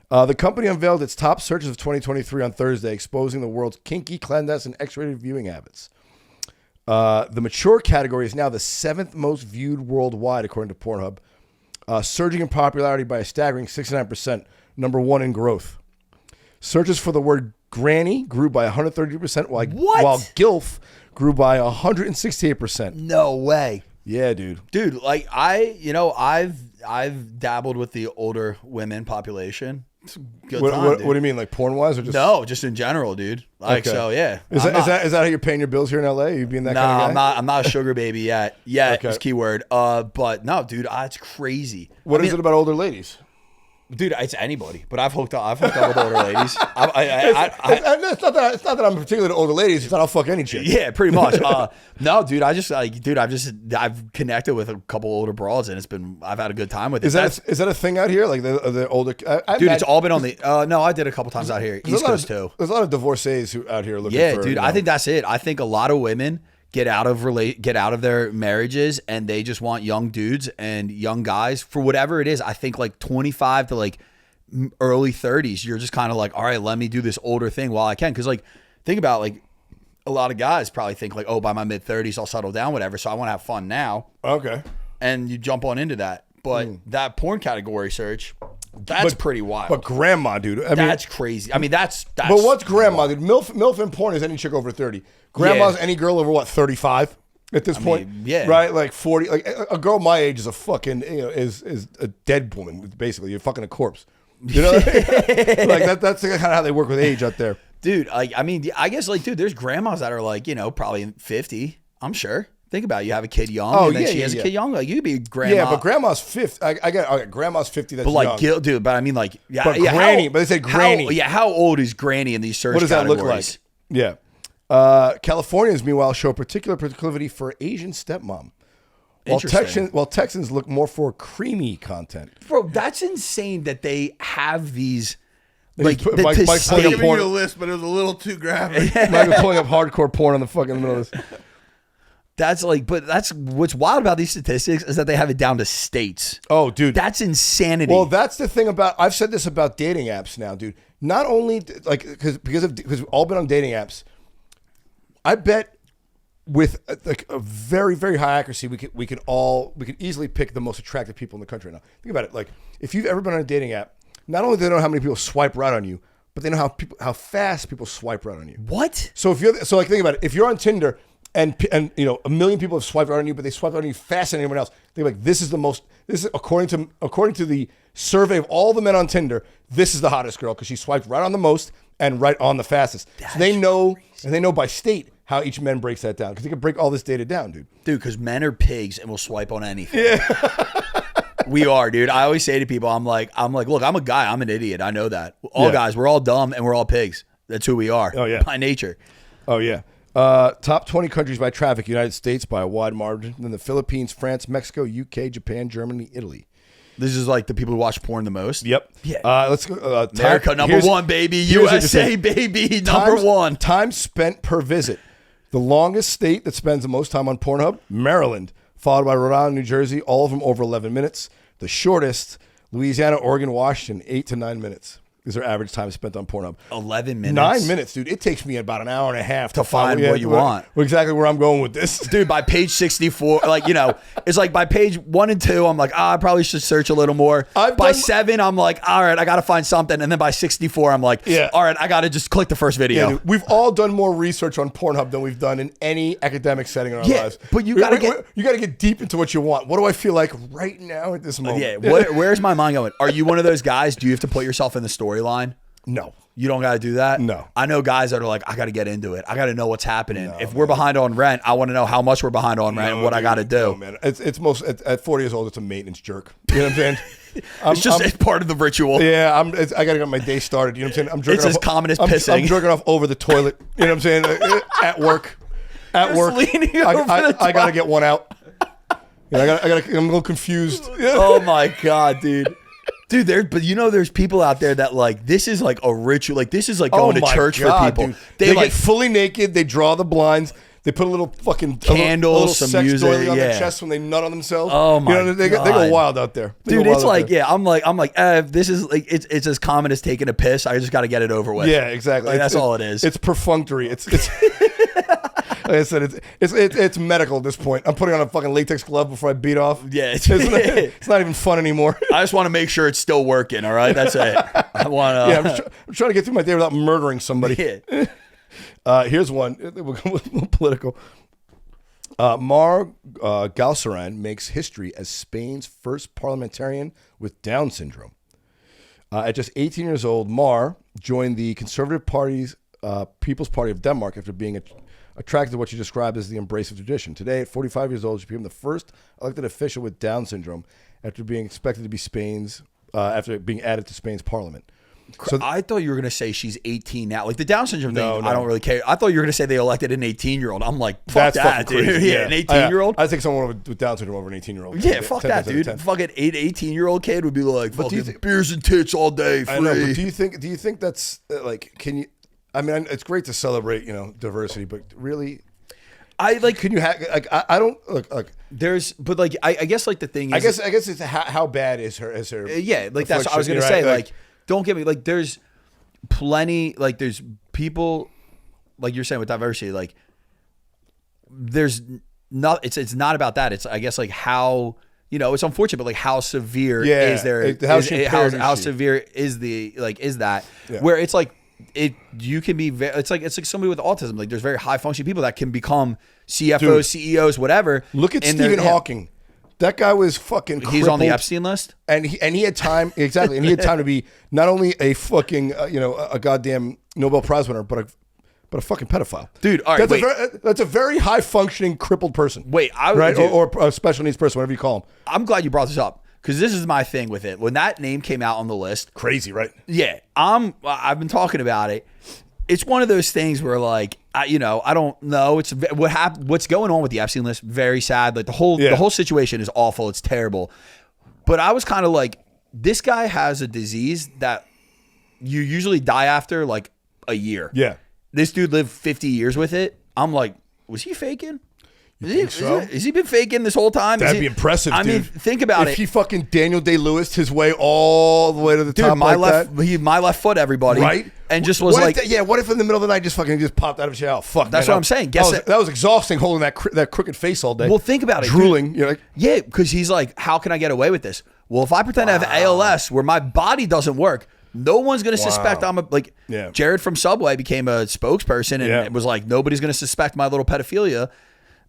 The company unveiled its top searches of 2023 on Thursday, exposing the world's kinky, clandestine, X-rated viewing habits. The mature category is now the 7th most viewed worldwide, according to Pornhub, surging in popularity by a staggering 69%, number 1 in growth. Searches for the word granny grew by 130%, while GILF grew by 168%. No way. Yeah, dude. Dude, like I've dabbled with the older women population. It's a good What time, do you mean, like porn-wise, or just no, just in general, dude. Like, okay. so yeah. Is that how you're paying your bills here in LA? You being that No, kind of guy? I'm not a sugar baby yet. Yeah, Okay. is keyword. But no, dude, it's crazy. What is it about older ladies? Dude, it's anybody. But I've hooked up with older ladies. It's not that I'm particularly to older ladies. It's not I'll fuck any chick. Yeah, pretty much. No, dude, I've connected with a couple older broads, and I've had a good time with it. Is that a thing out here? Like the older, dude, it's all been on the. No, I did a couple times out here, East Coast too. There's a lot of divorcees who out here looking. Yeah, for, dude, I think that's it. I think a lot of women get out of their marriages and they just want young dudes and young guys for whatever it is. I think like 25 to like early 30s, you're just kind of like, all right, let me do this older thing while I can. Cause like, think about like a lot of guys probably think like, oh, by my mid 30s, I'll settle down, whatever. So I want to have fun now. Okay. And you jump on into that. But that porn category search, that's pretty wild. But grandma, dude. That's crazy. I mean, that's but what's grandma, dude? MILF in porn is any chick over 30. Grandma's any girl over what, 35 at this point? Yeah. Right? Like 40. Like a girl my age is a fucking, is a dead woman, basically. You're fucking a corpse. You know? Like that's kind of how they work with age out there. Dude, like, I mean, I guess like, dude, there's grandmas that are like, probably 50, I'm sure. Think about it. You have a kid young, and then she has a kid young. Like, you could be grandma. Yeah, but grandma's 50. I get grandma's 50. That's but like, young. Dude, but I mean, like, granny. But they said granny. How old is granny in these search What does categories? that look like? Yeah. Californians, meanwhile, show particular proclivity for Asian stepmom. While Texans look more for creamy content. Bro, that's insane that they have these. Like, Mike's giving you a list, but it was a little too graphic. Mike was pulling up hardcore porn on the fucking middle of this. That's like, but that's what's wild about these statistics is that they have it down to states. Oh, dude. That's insanity. Well, that's the thing about, I've said this about dating apps now, dude. Not only, like, because we've all been on dating apps, I bet with like a very, very high accuracy, we could easily pick the most attractive people in the country right now. Think about it. Like, if you've ever been on a dating app, not only do they know how many people swipe right on you, but they know how fast people swipe right on you. What? So like think about it. If you're on Tinder and a million people have swiped right on you, but they swiped right on you faster than anyone else, they're like, this is according to the survey of all the men on Tinder, this is the hottest girl because she swiped right on the most and right on the fastest. So they know, and they know by state how each man breaks that down because they can break all this data down, dude. Dude, because men are pigs and will swipe on anything. Yeah. We are, dude. I always say to people, I'm like, look, I'm a guy. I'm an idiot. I know that. All guys, we're all dumb and we're all pigs. That's who we are. Oh, yeah. By nature. Oh, yeah. Top 20 countries by traffic, United States by a wide margin. Then the Philippines, France, Mexico, UK, Japan, Germany, Italy. This is like the people who watch porn the most. Yep. Yeah. Let's go. America, number one, baby. USA, baby, number one. Time spent per visit. The longest state that spends the most time on Pornhub, Maryland, followed by Rhode Island, New Jersey, all of them over 11 minutes. The shortest, Louisiana, Oregon, Washington, 8 to 9 minutes is their average time spent on Pornhub. 11 minutes. 9 minutes, dude. It takes me about an hour and a half to find what you want. Exactly where I'm going with this. Dude, by page 64, like, it's like by page 1 and 2, I'm like, I probably should search a little more. By 7, I'm like, all right, I got to find something. And then by 64, I'm like, all right, I got to just click the first video. Yeah, dude, we've all done more research on Pornhub than we've done in any academic setting in our lives. But you got to get deep into what you want. What do I feel like right now at this moment? Yeah, where's my mind going? Are you one of those guys? Do you have to put yourself in the storyline? No. You don't got to do that? No. I know guys that are like, I got to get into it. I got to know what's happening. If we're behind on rent, I want to know how much we're behind on rent and what I got to do. No, man. At 40 years old, it's a maintenance jerk. You know what I'm saying? It's part of the ritual. Yeah, I got to get my day started. You know what I'm saying? I'm jerking it's as common as pissing. I'm jerking off over the toilet. You know what I'm saying? At work. I got to get one out. I'm a little confused. Oh my God, dude. Dude, there's people out there that like, this is like a ritual. Like, this is like going to church for people. Dude. They like, get fully naked. They draw the blinds. They put a little fucking candles, some sex music on their chest when they nut on themselves. Oh my God. They go wild out there. Dude, it's like, I'm like, this is like, it's as common as taking a piss. I just got to get it over with. Yeah, exactly. Like, that's all it is. It's perfunctory. It's like I said, it's medical at this point. I'm putting on a fucking latex glove before I beat off. Yeah, it's not even fun anymore. I just want to make sure it's still working. All right, that's it. I want to. Yeah, I'm trying to get through my day without murdering somebody. Yeah. Here's one. We'll go a little political. Mar Galceran makes history as Spain's first parliamentarian with Down syndrome. At just 18 years old, Mar joined the Conservative Party's People's Party of Denmark after being attracted to what she described as the embrace of tradition. Today, at 45 years old, she became the first elected official with Down syndrome after being expected to be Spain's after being added to Spain's parliament. So I thought you were going to say she's 18 now. Like the Down syndrome thing, No. I don't really care. I thought you were going to say they elected an 18-year-old. I'm like, fuck that's that, fucking dude. crazy. Yeah, an 18-year-old? I think someone with Down syndrome over an 18-year-old. Yeah, fuck 10 that, times out of dude. 10. Fucking 18-year-old kid would be like, But do you fucking think- beers and tits all day, free. I know, but do you think that's like? Can you? I mean, it's great to celebrate, diversity, but really, I like, can you like? I don't look. there's, but like, I guess like the thing is, I guess it's how bad is her yeah, like that's what I was going to affliction, say. right? Like, don't get me, like, there's plenty, like, there's people, like you're saying with diversity, like, there's not, it's not about that. It's, I guess, like, how, it's unfortunate, but like, how severe Yeah, is there, how severe is that, Yeah. where it's like, you can be it's like somebody with autism, like there's very high functioning people that can become CFOs, Dude, CEOs, whatever. Look at and Stephen they're- Hawking. That guy was fucking crippled. He's on the Epstein list. And he had time, exactly, and he had time to be not only a fucking a goddamn Nobel Prize winner, but a fucking pedophile, Dude, all right, that's a very high functioning crippled person. Wait, right, dude, or a special needs person, whatever you call him. I'm glad you brought this up because this is my thing with it. When that name came out on the list, Crazy, right? yeah, I've been talking about it. It's one of those things where like I don't know. It's what's going on with the Epstein list. Very sad. Like the whole situation is awful. It's terrible. But I was kind of like, this guy has a disease that you usually die after like a year. Yeah. This dude lived 50 years with it. I'm like, was he faking? think so? Has he been faking this whole time? That'd be impressive, I mean, dude. think about if it. he fucking Daniel Day-Lewis his way all the way to the Dude, top my like that. my left foot, everybody, Right? And just was What like, if what if in the middle of the night just popped out of jail? Fuck. That's man, what I'm saying. That was exhausting holding that crooked face all day. well, think about it, drooling. dude. You're like, Yeah, because he's like, how can I get away with this? Well, if I pretend I have ALS where my body doesn't work, no one's going to suspect I'm like. Yeah. Jared from Subway became a spokesperson and Yeah. it was like, nobody's going to suspect my little pedophilia.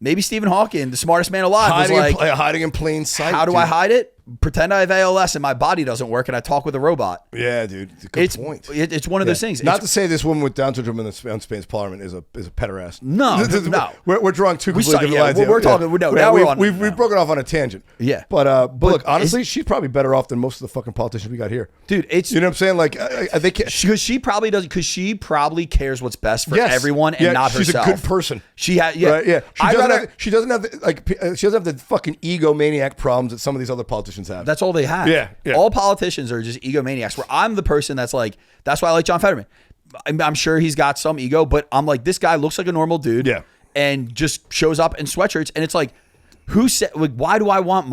Maybe Stephen Hawking, the smartest man alive, was like, hiding in plain sight. how do dude. I hide it? Pretend I have ALS and my body doesn't work and I talk with a robot. Yeah, dude. Good point. It's one of those things. Not to say this woman with Down syndrome in Spain's parliament is a pederast. No, no. We're drawing two completely different lines. we're talking. No, now we're on. We've broken off on a tangent. Yeah. But look, honestly, she's probably better off than most of the fucking politicians we got here. Dude, it's You know what I'm saying? Like, they can't. because she probably does because she probably cares what's best for Yes. everyone and Yeah, not she's herself. a good person. She had Right, yeah. She doesn't have the fucking egomaniac problems that some of these other politicians have. That's all they have. Yeah, yeah. All politicians are just egomaniacs. Where I'm the person that's like, that's why I like John Fetterman. I'm sure he's got some ego, but I'm like, this guy looks like a normal dude. Yeah. And just shows up in sweatshirts, and it's like, who said? Like, why do I want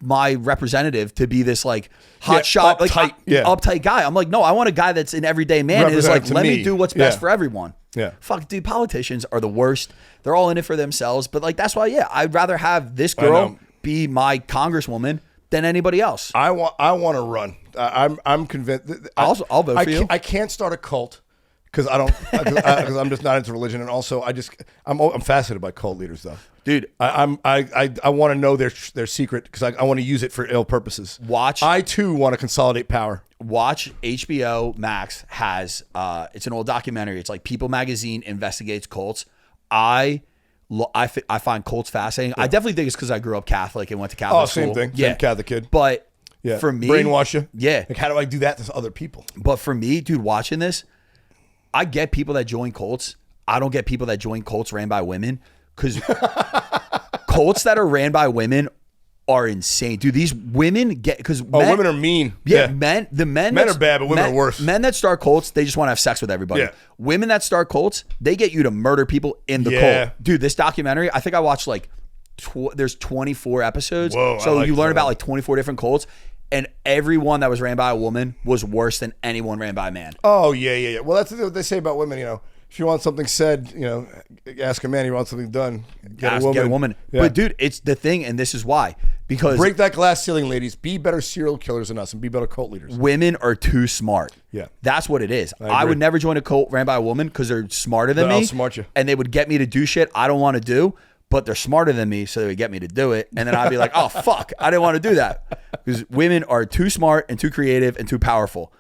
my representative to be this like hot shot, uptight, uptight guy? I'm like, no, I want a guy that's an everyday man and is like, Representative to let me me. do what's best Yeah. for everyone. Yeah. Fuck, dude, politicians are the worst. They're all in it for themselves. But like, that's why, yeah, I'd rather have this know. girl be my congresswoman than anybody else. I want to run. I'm convinced. I'll vote for you. I can't start a cult because I don't because I'm just not into religion, and also I'm fascinated by cult leaders though, Dude, I want to know their secret because I want to use it for ill purposes. I too want to consolidate power. Watch HBO Max has it's an old documentary. It's like People Magazine investigates cults. I find cults fascinating. I definitely think it's because I grew up Catholic and went to Catholic school. Same thing. Yeah, Same Catholic kid. But Yeah. for me, brainwash you. Yeah. Like, how do I do that to other people? But for me, dude, watching this, I get people that join cults. I don't get people that join cults ran by women because cults that are ran by women are insane, dude. These women get because Women are mean. Yeah, men are bad, but women are worse. Men that start cults, they just want to have sex with everybody. Yeah. Women that start cults, they get you to murder people in the Yeah. cult. Dude, this documentary, I think I watched like there's 24 episodes. Whoa, so I like you learn that. about like 24 different cults, and every one that was ran by a woman was worse than anyone ran by a man. Oh yeah. Well, that's what they say about women. You know, if you want something said, ask a man. You want something done, get a woman. Yeah. But dude, it's the thing, and this is why. Because break that glass ceiling, ladies. Be better serial killers than us, and be better cult leaders. women are too smart. Yeah. That's what it is. I agree. would never join a cult ran by a woman because they're smarter than They'll me. outsmart you. And they would get me to do shit I don't want to do, but they're smarter than me, so they would get me to do it. And then I'd be like, oh, fuck, I didn't want to do that. Because women are too smart and too creative and too powerful.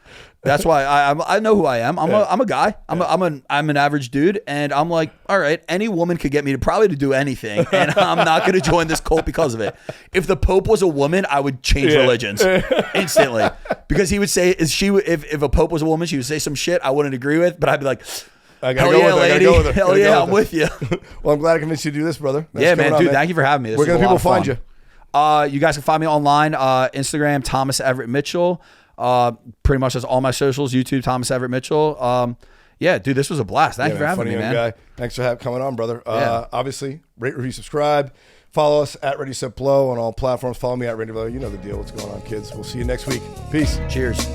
That's why I know who I am. I'm a guy. I'm an average dude, and I'm like, all right, any woman could get me to do anything, and I'm not going to join this cult because of it. If the Pope was a woman, I would change religions instantly, because he would say, if a Pope was a woman, she would say some shit I wouldn't agree with, but I'd be like, hell yeah, lady, hell yeah, I'm with you. Well, I'm glad I convinced you to do this, brother. Yeah, man, dude, thank you for having me. Where can people find you? You guys can find me online, Instagram, Thomas Everett Mitchell. Pretty much that's all my socials, YouTube, Thomas Everett Mitchell. Yeah, dude, this was a blast. Thank you for having me, man. Guy. Thanks for coming on, brother. Obviously, rate, review, subscribe. Follow us at Ready Set Blow on all platforms. Follow me at Ready Blow. You know the deal. What's going on, kids? We'll see you next week. Peace. Cheers.